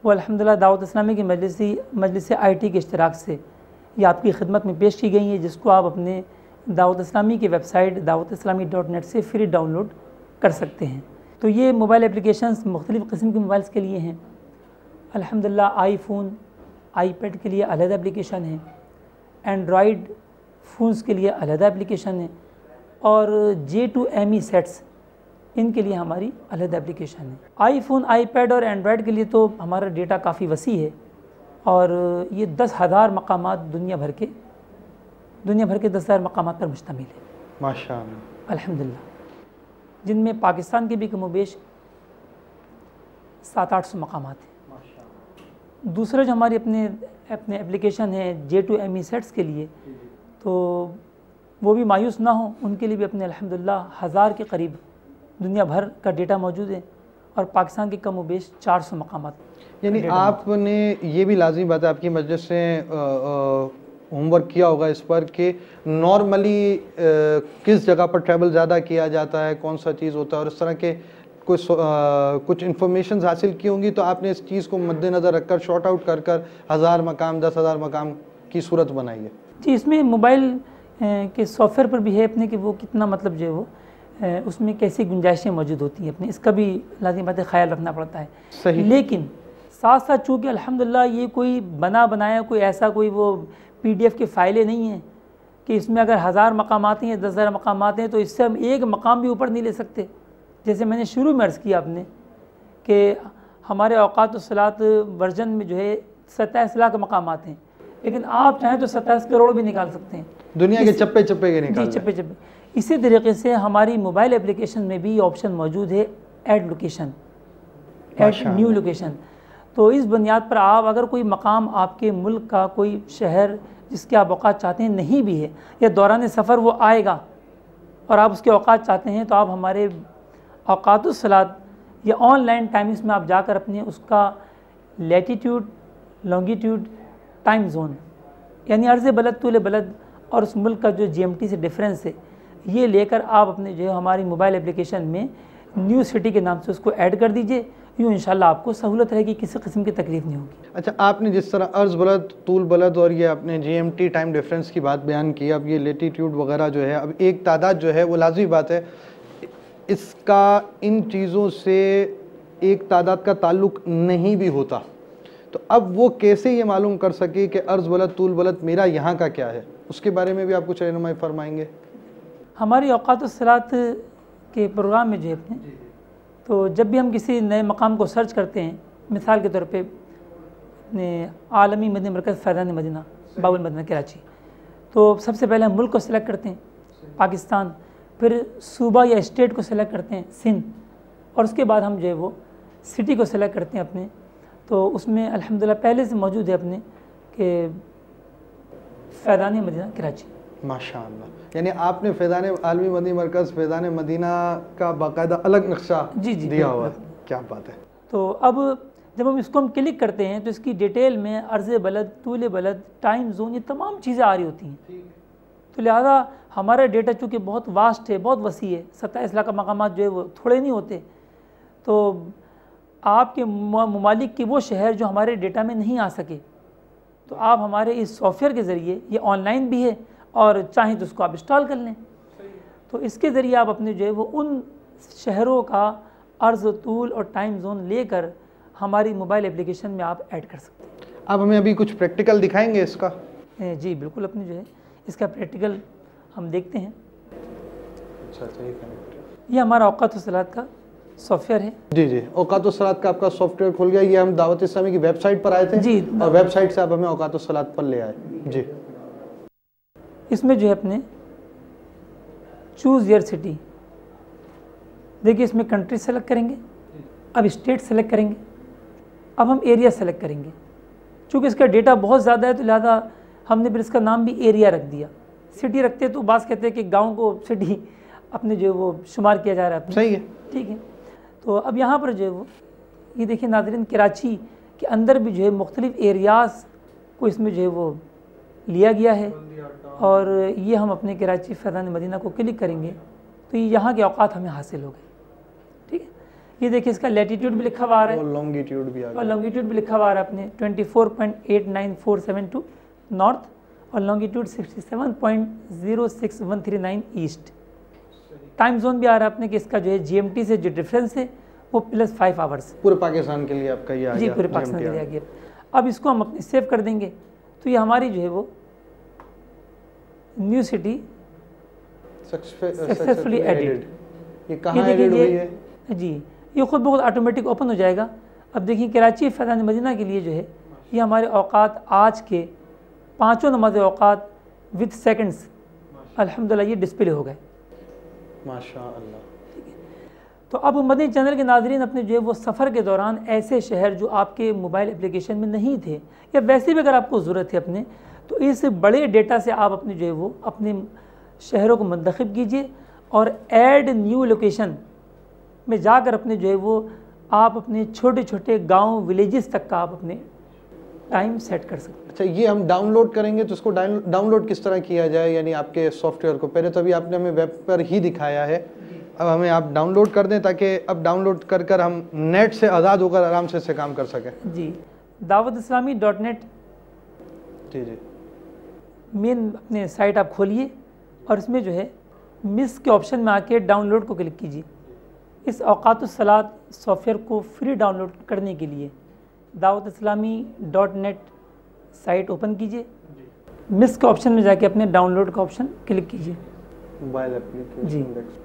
Speaker 3: وہ الحمدللہ دعوت اسلامی کی مجلس IIT کے اشتراک سے یہ آپ کی خدمت میں پیش کی گئی ہیں, جس کو آپ اپنے دعوت اسلامی کی ویب سائٹ dawatIslami.net سے فری ڈاؤن لوڈ کر سکتے ہیں. تو یہ موبائل اپلیکیشنز مختلف قسم کے موبائلز کے لیے ہیں. الحمدللہ آئی فون, آئی پیڈ کے لیے علیحدہ اپلیکیشن ہے, اینڈرائڈ فونز کے لیے علیحدہ اپلیکیشن ہے, اور J2ME سیٹس ان کے لیے ہماری علیحدہ اپلیکیشن ہے. آئی فون, آئی پیڈ اور اینڈرائڈ کے لیے تو ہمارا ڈیٹا کافی وسیع ہے, اور یہ 10,000 مقامات دنیا بھر کے 10,000 مقامات پر مشتمل ہے
Speaker 2: ماشاءاللہ
Speaker 3: الحمدللہ, جن میں پاکستان کے بھی کم و بیش 700-800 مقامات ہیں. دوسرے جو ہماری اپنے اپلیکیشن ہیں J2ME سیٹس کے لیے, تو وہ بھی مایوس نہ ہوں, ان کے لیے بھی اپنے الحمدللہ 1000 کے قریب دنیا بھر کا ڈیٹا موجود ہے, اور پاکستان کے کم و بیش 400 مقامات.
Speaker 2: یعنی آپ نے یہ بھی لازمی بات ہے آپ کی مجلس سے ہوم ورک کیا ہوگا اس پر کہ نارملی کس جگہ پر ٹریول زیادہ کیا جاتا ہے, کون سا چیز ہوتا ہے, اور اس طرح کے کچھ انفارمیشنز حاصل کی ہوں گی, تو آپ نے اس چیز کو مد نظر رکھ کر شارٹ آؤٹ کر 1000 مقام 10,000 مقام کی صورت بنائی ہے.
Speaker 3: جی, اس میں موبائل کے سافٹ ویئر پر بھی ہے اپنے کہ وہ کتنا مطلب جو ہے وہ اس میں کیسی گنجائشیں موجود ہوتی ہیں اپنے, اس کا بھی لازمی بات ہے خیال رکھنا پڑتا ہے.
Speaker 2: صحیح.
Speaker 3: لیکن ساتھ ساتھ چونکہ الحمدللہ یہ کوئی بنایا کوئی ایسا کوئی وہ PDF کی فائلیں نہیں ہیں کہ اس میں اگر 1000 مقامات ہیں یا 10,000 مقامات ہیں تو اس سے ہم ایک مقام بھی اوپر نہیں لے سکتے. جیسے میں نے شروع میں عرض کیا آپ نے کہ ہمارے اوقات الصلاۃ ورژن میں جو ہے 27 لاکھ مقامات ہیں, لیکن آپ چاہیں تو 27 کروڑ بھی نکال سکتے ہیں
Speaker 2: دنیا کے چپے چپے کے نکال.
Speaker 3: جی, چپے. اسی طریقے سے ہماری موبائل اپلیکیشن میں بھی آپشن موجود ہے add location, add new location. تو اس بنیاد پر آپ اگر کوئی مقام آپ کے ملک کا کوئی شہر جس کے آپ اوقات چاہتے ہیں نہیں بھی ہے, یا دوران سفر وہ آئے گا اور آپ اس کے اوقات چاہتے ہیں, تو آپ ہمارے اوقات الصلاۃ یا آن لائن ٹائمنگس میں آپ جا کر اپنے اس کا لیٹیٹیوڈ, لانگیٹیوڈ, ٹائم زون یعنی عرض بلد طول بلد اور اس ملک کا جو GMT سے ڈفرینس ہے یہ لے کر آپ اپنے جو ہے ہماری موبائل اپلیکیشن میں نیو سٹی کے نام سے اس کو ایڈ کر دیجئے. یوں انشاءاللہ آپ کو سہولت رہے گی, کسی قسم کی تکلیف نہیں ہوگی.
Speaker 2: اچھا, آپ نے جس طرح عرض بلد, طول بلد اور یہ اپنے GMT ٹائم ڈیفرنس کی بات بیان کی, اب یہ لیٹیٹیوڈ وغیرہ جو ہے, اب ایک تعداد جو ہے وہ لازمی بات ہے اس کا ان چیزوں سے ایک تعداد کا تعلق نہیں بھی ہوتا, تو اب وہ کیسے یہ معلوم کر سکے کہ عرض بلد طول بلد میرا یہاں کا کیا ہے, اس کے بارے میں بھی آپ کچھ رہنمائی فرمائیں گے؟
Speaker 3: ہماری اوقات الصلاۃ کے پروگرام میں جو ہے اپنے, تو جب بھی ہم کسی نئے مقام کو سرچ کرتے ہیں, مثال کے طور پہ اپنے عالمی مدنی مرکز فیضان مدینہ باب المدینہ کراچی, تو سب سے پہلے ہم ملک کو سلیکٹ کرتے ہیں پاکستان, پھر صوبہ یا اسٹیٹ کو سلیکٹ کرتے ہیں سندھ, اور اس کے بعد ہم جو ہے وہ سٹی کو سلیکٹ کرتے ہیں اپنے. تو اس میں الحمدللہ پہلے سے موجود ہے اپنے کہ فیضان مدینہ کراچی.
Speaker 2: ماشاءاللہ, یعنی آپ نے فیضان عالمی مدنی مرکز فیضان مدینہ کا باقاعدہ الگ نقشہ
Speaker 3: جی
Speaker 2: دیا ہوا ہے. کیا بات ہے.
Speaker 3: تو اب جب ہم اس کو کلک کرتے ہیں تو اس کی ڈیٹیل میں عرض بلد، طول بلد، ٹائم زون، یہ تمام چیزیں آ رہی ہوتی ہیں. تو لہٰذا ہمارا ڈیٹا چونکہ بہت واسٹ ہے، بہت وسیع ہے، 27 لاکھ مقامات جو ہے وہ تھوڑے نہیں ہوتے. تو آپ کے ممالک کے وہ شہر جو ہمارے ڈیٹا میں نہیں آ سکے، تو آپ ہمارے اس سافٹ ویئر کے ذریعے، یہ آن لائن بھی ہے اور چاہیں تو اس کو آپ انسٹال کر لیں، تو اس کے ذریعے آپ اپنے جو ہے وہ ان شہروں کا عرض، طول اور ٹائم زون لے کر ہماری موبائل اپلیکیشن میں آپ ایڈ کر سکتے ہیں.
Speaker 2: آپ ہمیں ابھی کچھ پریکٹیکل دکھائیں گے اس کا؟
Speaker 3: جی بالکل، اپنے جو ہے اس کا پریکٹیکل ہم دیکھتے ہیں.
Speaker 2: اچھا
Speaker 3: یہ ہمارا اوقات الصلاۃ کا سافٹ ویئر ہے.
Speaker 2: جی اوقات الصلاۃ کا آپ کا سافٹ ویئر کھل گیا. یہ ہم دعوت اسلامی کی ویب سائٹ پر آئے تھے
Speaker 3: جی،
Speaker 2: اور ویب سائٹ سے آپ ہمیں اوقات الصلاۃ پر لے آئے. جی
Speaker 3: اس میں جو ہے اپنے چوز یور سٹی، دیکھیے اس میں کنٹری سلیکٹ کریں گے، اب اسٹیٹ سلیکٹ کریں گے، اب ہم ایریا سلیکٹ کریں گے. چونکہ اس کا ڈیٹا بہت زیادہ ہے تو لہٰذا ہم نے پھر اس کا نام بھی ایریا رکھ دیا. سٹی رکھتے تو بعض کہتے ہیں کہ گاؤں کو سٹی اپنے جو ہے وہ شمار کیا جا رہا ہے.
Speaker 2: صحیح ہے،
Speaker 3: ٹھیک ہے. تو اب یہاں پر جو ہے وہ یہ دیکھیں ناظرین، کراچی کے اندر بھی جو ہے مختلف ایریاز کو اس میں جو ہے وہ لیا گیا ہے، اور یہ ہم اپنے کراچی فیضان مدینہ کو کلک کریں گے تو یہ یہاں کے اوقات ہمیں حاصل ہو گئے. ٹھیک ہے. یہ دیکھیں اس کا لیٹیٹیوڈ بھی لکھا ہوا آ رہا ہے
Speaker 2: اور لانگیٹیوڈ بھی آ
Speaker 3: اور
Speaker 2: گیا.
Speaker 3: لانگیٹیوڈ بھی لکھا ہوا آ رہا ہے اپنے 24.89472 نارتھ اور لانگیٹیوڈ 67.06139 ایسٹ. ٹائم زون بھی آ رہا ہے اپنے کہ اس کا جو ہے جی ایم ٹی سے جو ڈفرینس ہے وہ +5 آورس.
Speaker 2: پورے پاکستان کے لیے آپ کا یہ آ
Speaker 3: جی
Speaker 2: گیا.
Speaker 3: پورے پاکستان کے لیے آ گیا. اب اس کو ہم اپنے سیو کر دیں گے تو یہ ہماری جو ہے وہ نیو سٹی سکسیسفلی ایڈیڈ.
Speaker 2: یہ کہاں ایڈیڈ ہوئی ہے؟
Speaker 3: جی یہ خود بخود آٹومیٹک اوپن ہو جائے گا. اب دیکھیں کراچی فیضان مدینہ کے لیے جو ہے یہ ہمارے اوقات آج کے 5 نماز اوقات وتھ سیکنڈز الحمدللہ یہ ڈسپلے ہو گئے.
Speaker 2: ماشاء اللہ.
Speaker 3: تو اب مدنی چینل کے ناظرین اپنے جو ہے وہ سفر کے دوران ایسے شہر جو آپ کے موبائل اپلیکیشن میں نہیں تھے یا ویسے بھی اگر آپ کو ضرورت ہے اپنے، تو اس بڑے ڈیٹا سے آپ اپنے جو ہے وہ اپنے شہروں کو منتخب کیجئے اور ایڈ نیو لوکیشن میں جا کر اپنے جو ہے وہ آپ اپنے چھوٹے چھوٹے گاؤں ولیجز تک کا آپ اپنے ٹائم سیٹ کر سکتے ہیں.
Speaker 2: اچھا یہ ہم ڈاؤن لوڈ کریں گے تو اس کو ڈاؤن لوڈ کس طرح کیا جائے؟ یعنی آپ کے سافٹ ویئر کو پہلے تو ابھی آپ نے ہمیں ویب پر ہی دکھایا ہے، اب ہمیں آپ ڈاؤن لوڈ کر دیں تاکہ اب ڈاؤن لوڈ کر کر ہم نیٹ سے آزاد ہو کر آرام سے اس سے کام کر سکیں.
Speaker 3: جی دعوت اسلامی .net
Speaker 2: جی
Speaker 3: مین اپنے سائٹ آپ کھولیے اور اس میں جو ہے مس کے آپشن میں آ کے ڈاؤن لوڈ کو کلک کیجیے. اس اوقات الصلاۃ سافٹ ویئر کو فری ڈاؤن لوڈ کرنے کے لیے دعوت اسلامی .net سائٹ اوپن کیجیے، مس کے آپشن میں جا کے اپنے ڈاؤن لوڈ کا آپشن کلک کیجیے.
Speaker 2: موبائل اپلیکیشن
Speaker 3: جی.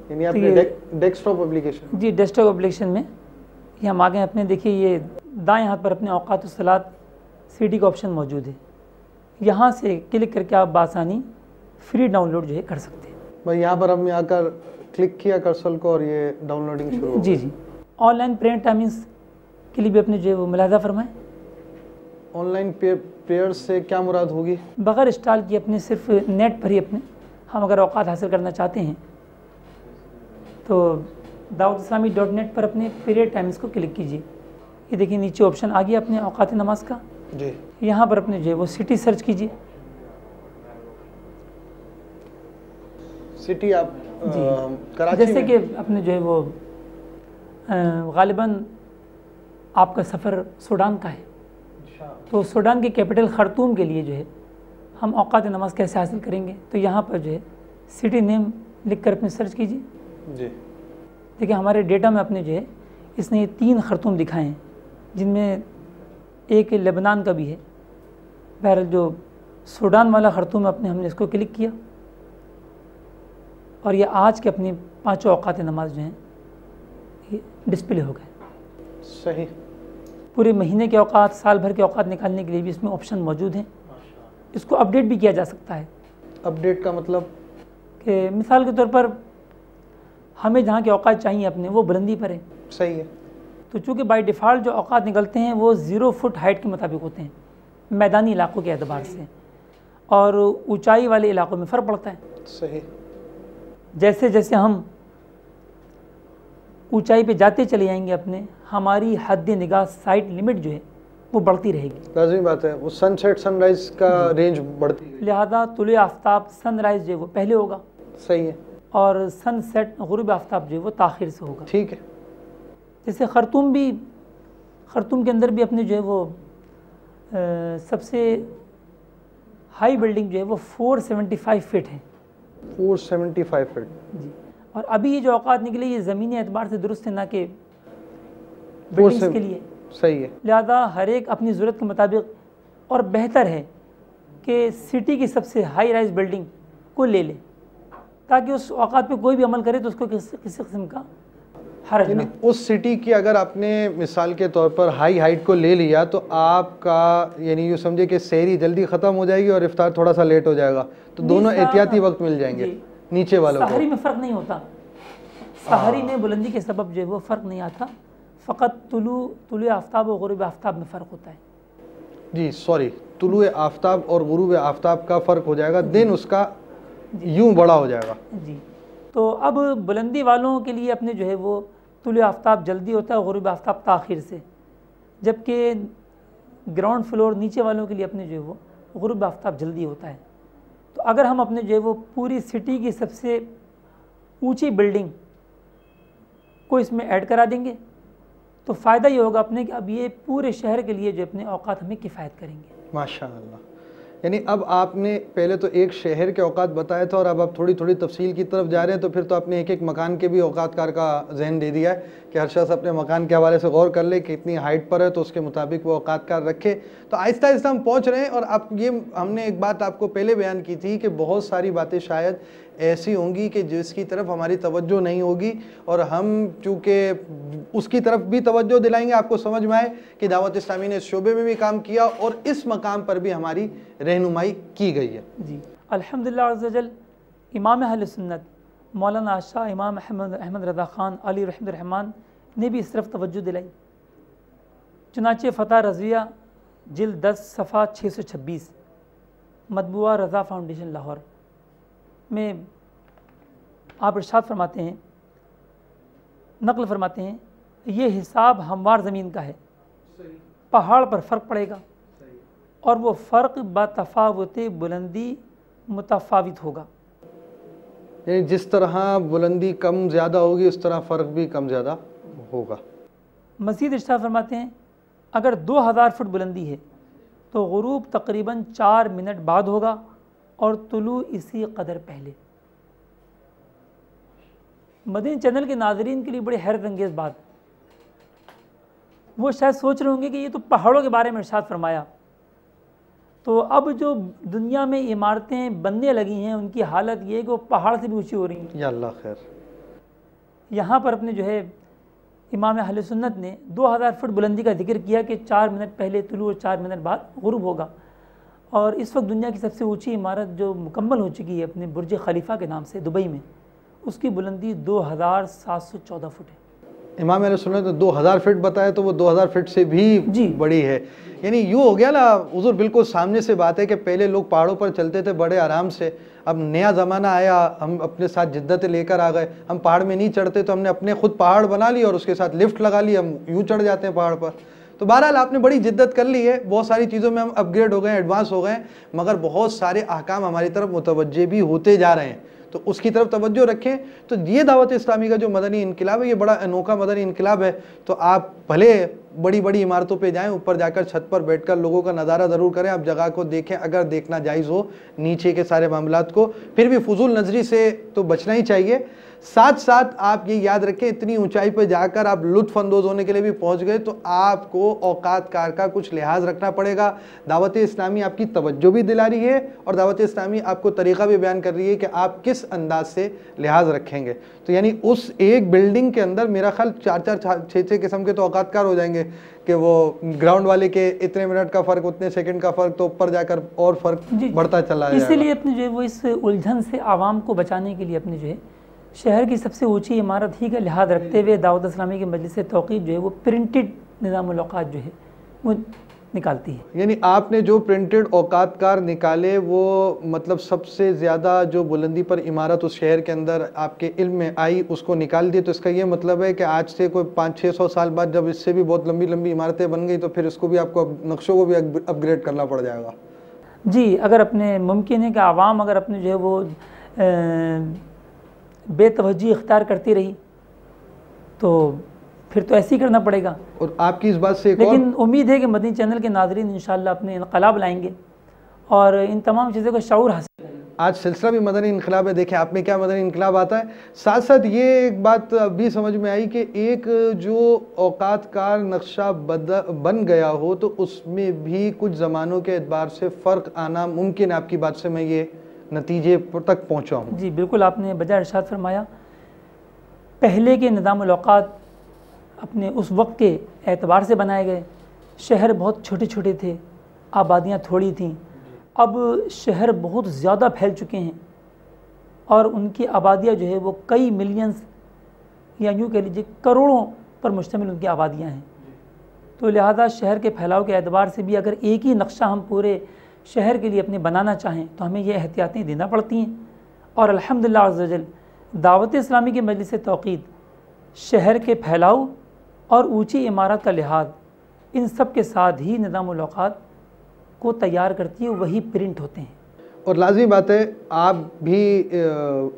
Speaker 2: یعنی آپ نے ڈیسک ٹاپ اپلیکیشن.
Speaker 3: جی ڈیسک ٹاپ اپلیکیشن میں یہ ہم آگے اپنے دیکھیے یہ دائیں ہاتھ پر اپنے اوقات الصلاۃ سی ڈی کا آپشن موجود ہے. یہاں سے کلک کر کے آپ بآسانی فری ڈاؤن لوڈ جو ہے کر سکتے ہیں.
Speaker 2: بھائی یہاں پر ہم نے آ کر کلک کیا کرسل کو اور یہ ڈاؤن لوڈنگ شروع ہو.
Speaker 3: جی آن لائن پریئر ٹائمنگس کے لیے بھی اپنے جو ہے وہ ملاحظہ فرمائیں.
Speaker 2: آن لائن پریئر سے کیا مراد ہوگی؟
Speaker 3: بغیر انسٹال کیے اپنے صرف نیٹ پر ہی اپنے ہم اگر اوقات حاصل کرنا چاہتے ہیں تو دعوت اسلامی .net پر اپنے پیریڈ ٹائمز کو کلک کیجیے. یہ دیکھیے نیچے آپشن آ گیا اپنے اوقات نماز کا.
Speaker 2: جی
Speaker 3: یہاں پر اپنے جو ہے وہ سٹی سرچ کیجیے.
Speaker 2: سٹی آپ
Speaker 3: جی
Speaker 2: کراچی
Speaker 3: جیسے کہ اپنے جو ہے وہ غالباً آپ کا سفر سوڈان کا ہے تو سوڈان کی کیپٹل خرطوم کے لیے جو ہے ہم اوقات نماز کیسے حاصل کریں گے تو یہاں پر جو ہے سٹی نیم لکھ کر اپنے سرچ کیجیے.
Speaker 2: جی
Speaker 3: دیکھیں ہمارے ڈیٹا میں اپنے جو ہے اس نے یہ 3 خرطوم دکھائے ہیں جن میں ایک لبنان کا بھی ہے. بہرحال جو سوڈان والا خرطوم ہے اپنے ہم نے اس کو کلک کیا اور یہ آج کے اپنی 5 اوقات نماز جو ہیں یہ ڈسپلے ہو گئے.
Speaker 2: صحیح.
Speaker 3: پورے مہینے کے اوقات سال بھر کے اوقات نکالنے کے لیے بھی اس میں آپشن موجود ہیں. اس کو اپڈیٹ بھی کیا جا سکتا ہے.
Speaker 2: اپڈیٹ کا مطلب
Speaker 3: کہ مثال کے طور پر ہمیں جہاں کے اوقات چاہیے اپنے وہ بلندی پر ہیں.
Speaker 2: صحیح ہے.
Speaker 3: تو چونکہ بائی ڈیفالٹ جو اوقات نکلتے ہیں وہ 0 فٹ ہائٹ کے مطابق ہوتے ہیں میدانی علاقوں کے اعتبار سے اور اونچائی والے علاقوں میں فرق پڑتا ہے.
Speaker 2: صحیح.
Speaker 3: جیسے جیسے ہم اونچائی پہ جاتے چلے جائیں گے اپنے، ہماری حد نگاہ سائٹ لمٹ جو ہے وہ بڑھتی رہے گی.
Speaker 2: لازمی بات ہے، وہ سن سیٹ سن رائز کا رینج بڑھتی ہے.
Speaker 3: لہذا طلوع آفتاب سن رائز جو ہے وہ پہلے ہوگا،
Speaker 2: صحیح ہے.
Speaker 3: اور سن سیٹ غروب آفتاب جو ہے وہ تاخیر سے ہوگا.
Speaker 2: ٹھیک ہے.
Speaker 3: جیسے خرطوم کے اندر بھی اپنے جو ہے وہ سب سے ہائی بلڈنگ جو ہے وہ 475 فٹ ہے.
Speaker 2: 475 فٹ.
Speaker 3: جی. اور ابھی یہ جو اوقات نکلے یہ زمینی اعتبار سے درست ہے، نہ کہ بلڈنگز کے لیے.
Speaker 2: صحیح ہے.
Speaker 3: لہذا ہر ایک اپنی ضرورت کے مطابق، اور بہتر ہے کہ سٹی کی سب سے ہائی رائز بلڈنگ کو لے لے، تاکہ اس اوقات پہ کوئی بھی عمل کرے تو اس کو کسی قسم کا حرج نہ.
Speaker 2: اس سٹی کی اگر آپ نے مثال کے طور پر ہائی ہائٹ کو لے لیا تو آپ کا یعنی یوں سمجھے کہ سحری جلدی ختم ہو جائے گی اور افطار تھوڑا سا لیٹ ہو جائے گا، تو دونوں احتیاطی وقت مل جائیں گے نیچے والوں کو.
Speaker 3: سحری میں فرق نہیں ہوتا، سحری میں بلندی کے سبب جو ہے وہ فرق نہیں آتا، فقط طلوع آفتاب اور غروب آفتاب میں فرق ہوتا ہے.
Speaker 2: جی سوری، طلوع آفتاب اور غروب آفتاب کا فرق ہو جائے گا، دن اس کا یوں بڑا ہو جائے گا.
Speaker 3: جی. تو اب بلندی والوں کے لیے اپنے جو ہے وہ طلوع آفتاب جلدی ہوتا ہے، غروب آفتاب تاخیر سے، جبکہ گراؤنڈ فلور نیچے والوں کے لیے اپنے جو ہے وہ غروب آفتاب جلدی ہوتا ہے. تو اگر ہم اپنے جو ہے وہ پوری سٹی کی سب سے اونچی بلڈنگ کو اس میں ایڈ کرا دیں گے تو فائدہ یہ ہوگا اپنے کہ اب یہ پورے شہر کے لیے جو اپنے اوقات ہمیں کفایت کریں گے.
Speaker 2: ماشاء اللہ. یعنی اب آپ نے پہلے تو ایک شہر کے اوقات بتایا تھا اور اب آپ تھوڑی تھوڑی تفصیل کی طرف جا رہے ہیں، تو پھر تو آپ نے ایک ایک مکان کے بھی اوقات کار کا ذہن دے دیا ہے کہ ہر شخص اپنے مکان کے حوالے سے غور کر لے کہ اتنی ہائٹ پر ہے تو اس کے مطابق وہ اوقات کار رکھے. تو آہستہ آہستہ ہم پہنچ رہے ہیں. اور ہم نے ایک بات آپ کو پہلے بیان کی تھی کہ بہت ساری باتیں شاید ایسی ہوں گی کہ جس کی طرف ہماری توجہ نہیں ہوگی، اور ہم چونکہ اس کی طرف بھی توجہ دلائیں گے، آپ کو سمجھ میں آئے کہ دعوت اسلامی نے اس شعبے میں بھی کام کیا اور اس مقام پر بھی ہماری رہنمائی کی گئی ہے.
Speaker 3: جی الحمدللہ عز و جل. امام اہل سنت مولانا شاہ امام احمد رضا خان علی رحمۃ الرحمن نے بھی اس طرف توجہ دلائی. چنانچہ فتح رضویہ جلد 10 صفحہ 626 مطبوعہ رضا فاؤنڈیشن لاہور میں آپ ارشاد فرماتے ہیں، نقل فرماتے ہیں، یہ حساب ہموار زمین کا ہے، پہاڑ پر فرق پڑے گا اور وہ فرق بتفاوت بلندی متفاوت ہوگا.
Speaker 2: یعنی جس طرح بلندی کم زیادہ ہوگی اس طرح فرق بھی کم زیادہ ہوگا.
Speaker 3: مزید ارشاد فرماتے ہیں، اگر 2000 فٹ بلندی ہے تو غروب تقریباً 4 منٹ بعد ہوگا اور طلوع اسی قدر پہلے. مدنی چینل کے ناظرین کے لیے بڑی حیرت انگیز بات، وہ شاید سوچ رہے ہوں گے کہ یہ تو پہاڑوں کے بارے میں ارشاد فرمایا، تو اب جو دنیا میں عمارتیں بننے لگی ہیں ان کی حالت یہ ہے کہ وہ پہاڑ سے بھی اونچی ہو رہی ہیں.
Speaker 2: یا اللہ خیر.
Speaker 3: یہاں پر اپنے جو ہے امام اہل سنت نے 2000 فٹ بلندی کا ذکر کیا کہ 4 منٹ پہلے طلوع اور 4 منٹ بعد غروب ہوگا. اور اس وقت دنیا کی سب سے اونچی عمارت جو مکمل ہو چکی ہے اپنے برج خلیفہ کے نام سے دبئی میں، اس کی بلندی 2714 فٹ ہے.
Speaker 2: امام اہل سنت نے 2000 فٹ بتایا تو وہ 2000 فٹ سے بھی بڑی ہے. یعنی یوں ہو گیا نا حضور، بالکل سامنے سے بات ہے کہ پہلے لوگ پہاڑوں پر چلتے تھے بڑے آرام سے، اب نیا زمانہ آیا، ہم اپنے ساتھ جدت لے کر آ گئے، ہم پہاڑ میں نہیں چڑھتے تو ہم نے اپنے خود پہاڑ بنا لی اور اس کے ساتھ لفٹ لگا لی، ہم یوں چڑھ جاتے ہیں پہاڑ پر. تو بہرحال آپ نے بڑی جدت کر لی ہے، بہت ساری چیزوں میں ہم اپ گریڈ ہو گئے ہیں، ایڈوانس ہو گئے ہیں، مگر بہت سارے احکام ہماری طرف متوجہ بھی ہوتے جا رہے ہیں، تو اس کی طرف توجہ رکھیں. تو یہ دعوت اسلامی کا جو مدنی انقلاب ہے یہ بڑا انوکھا مدنی انقلاب ہے. تو آپ بھلے بڑی بڑی عمارتوں پہ جائیں، اوپر جا کر چھت پر بیٹھ کر لوگوں کا نظارہ ضرور کریں، آپ جگہ کو دیکھیں اگر دیکھنا جائز ہو، نیچے کے سارے معاملات کو پھر بھی فضول نظری سے تو بچنا ہی چاہیے. ساتھ ساتھ آپ یہ یاد رکھیں اتنی اونچائی پہ جا کر آپ لطف اندوز ہونے کے لیے بھی پہنچ گئے تو آپ کو اوقات کار کا کچھ لحاظ رکھنا پڑے گا. دعوت اسلامی آپ کی توجہ بھی دلا رہی ہے اور دعوت اسلامی آپ کو طریقہ بھی بیان کر رہی ہے کہ آپ کس انداز سے لحاظ رکھیں گے. تو یعنی اس ایک بلڈنگ کے اندر میرا خیال 4-4 6 قسم کے تو اوقات کار ہو جائیں گے کہ وہ گراؤنڈ والے کے اتنے منٹ کا فرق، اتنے سیکنڈ کا فرق، تو اوپر جا کر اور فرق بڑھتا چلا جائے گا.
Speaker 3: اسی لیے اپنے جو ہے وہ اس الجھن سے عوام کو بچانے کے لیے اپنے جو ہے شہر کی سب سے اونچی عمارت ہی کا لحاظ رکھتے ہوئے دعوت اسلامی کے مجلس توقیف جو ہے وہ پرنٹڈ نظام الاوقات جو ہے وہ نکالتی ہے۔
Speaker 2: یعنی آپ نے جو پرنٹڈ اوقات کار نکالے وہ مطلب سب سے زیادہ جو بلندی پر عمارت اس شہر کے اندر آپ کے علم میں آئی اس کو نکال دی، تو اس کا یہ مطلب ہے کہ آج سے کوئی 500-600 سال بعد جب اس سے بھی بہت لمبی لمبی عمارتیں بن گئی تو پھر اس کو بھی آپ کو نقشوں کو بھی اپ گریڈ کرنا پڑ جائے گا۔
Speaker 3: جی، اگر اپنے ممکن ہے کہ عوام اگر اپنے جو ہے وہ بے توجہی اختیار کرتی رہی تو پھر تو ایسے ہی کرنا پڑے گا۔
Speaker 2: اور آپ کی اس بات سے ایک اور
Speaker 3: لیکن امید ہے کہ مدنی چینل کے ناظرین انشاءاللہ اپنے انقلاب لائیں گے اور ان تمام چیزوں کا شعور حاصل کریں گے۔
Speaker 2: آج سلسلہ بھی مدنی انقلاب ہے، دیکھیں آپ میں کیا مدنی انقلاب آتا ہے۔ ساتھ ساتھ یہ ایک بات بھی سمجھ میں آئی کہ ایک جو اوقات کار نقشہ بن گیا ہو تو اس میں بھی کچھ زمانوں کے اعتبار سے فرق آنا ممکن ہے۔ آپ کی بات سے میں یہ نتیجے تک پہنچا ہوں۔
Speaker 3: جی بالکل، آپ نے بجائے ارشاد فرمایا۔ پہلے کے نظام الاوقات اپنے اس وقت کے اعتبار سے بنائے گئے، شہر بہت چھوٹے چھوٹے تھے، آبادیاں تھوڑی تھیں۔ اب شہر بہت زیادہ پھیل چکے ہیں اور ان کی آبادیاں جو ہے وہ کئی ملینز یا یوں کہہ لیجیے کروڑوں پر مشتمل ان کی آبادیاں ہیں۔ تو لہذا شہر کے پھیلاؤ کے اعتبار سے بھی اگر ایک ہی نقشہ ہم پورے شہر کے لیے اپنے بنانا چاہیں تو ہمیں یہ احتیاطیں دینا پڑتی ہیں۔ اور الحمدللہ عز وجل دعوت اسلامی کے مجلس توقید شہر کے پھیلاؤ اور اونچی عمارت کا لحاظ ان سب کے ساتھ ہی نظام الاوقات کو تیار کرتی ہے، وہی پرنٹ ہوتے ہیں۔
Speaker 2: اور لازمی بات ہے آپ بھی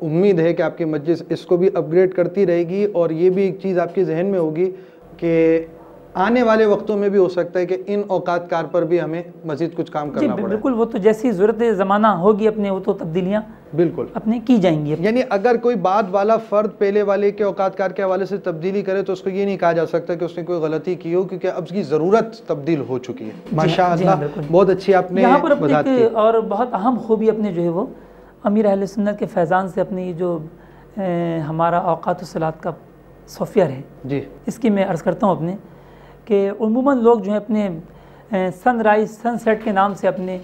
Speaker 2: امید ہے کہ آپ کی مجلس اس کو بھی اپ گریڈ کرتی رہے گی، اور یہ بھی ایک چیز آپ کے ذہن میں ہوگی کہ آنے والے وقتوں میں بھی ہو سکتا ہے کہ ان اوقات کار پر بھی ہمیں مزید کچھ کام کرنا پڑے۔
Speaker 3: بالکل، وہ تو جیسی ضرورت زمانہ ہوگی اپنے وہ تو تبدیلیاں
Speaker 2: بالکل
Speaker 3: اپنے کی جائیں گی۔
Speaker 2: یعنی اگر کوئی بعد والا فرد پہلے والے کے اوقات کار کے حوالے سے تبدیلی کرے تو اس کو یہ نہیں کہا جا سکتا کہ اس نے کوئی غلطی کی ہو، کیونکہ اب اس کی ضرورت تبدیل ہو چکی ہے۔ ماشاء اللہ، بہت اچھی آپ نے
Speaker 3: یہاں پر
Speaker 2: وضاحت کی۔
Speaker 3: اور بہت اہم خوبی اپنے جو ہے وہ امیر اہل سنت کے فیضان سے اپنی یہ جو ہمارا اوقات الصلاۃ کا سافٹ ویئر ہے،
Speaker 2: جی
Speaker 3: اس کی میں عرض کرتا ہوں اپنے کہ عموماً لوگ جو ہیں اپنے سن رائز سن سیٹ کے نام سے اپنے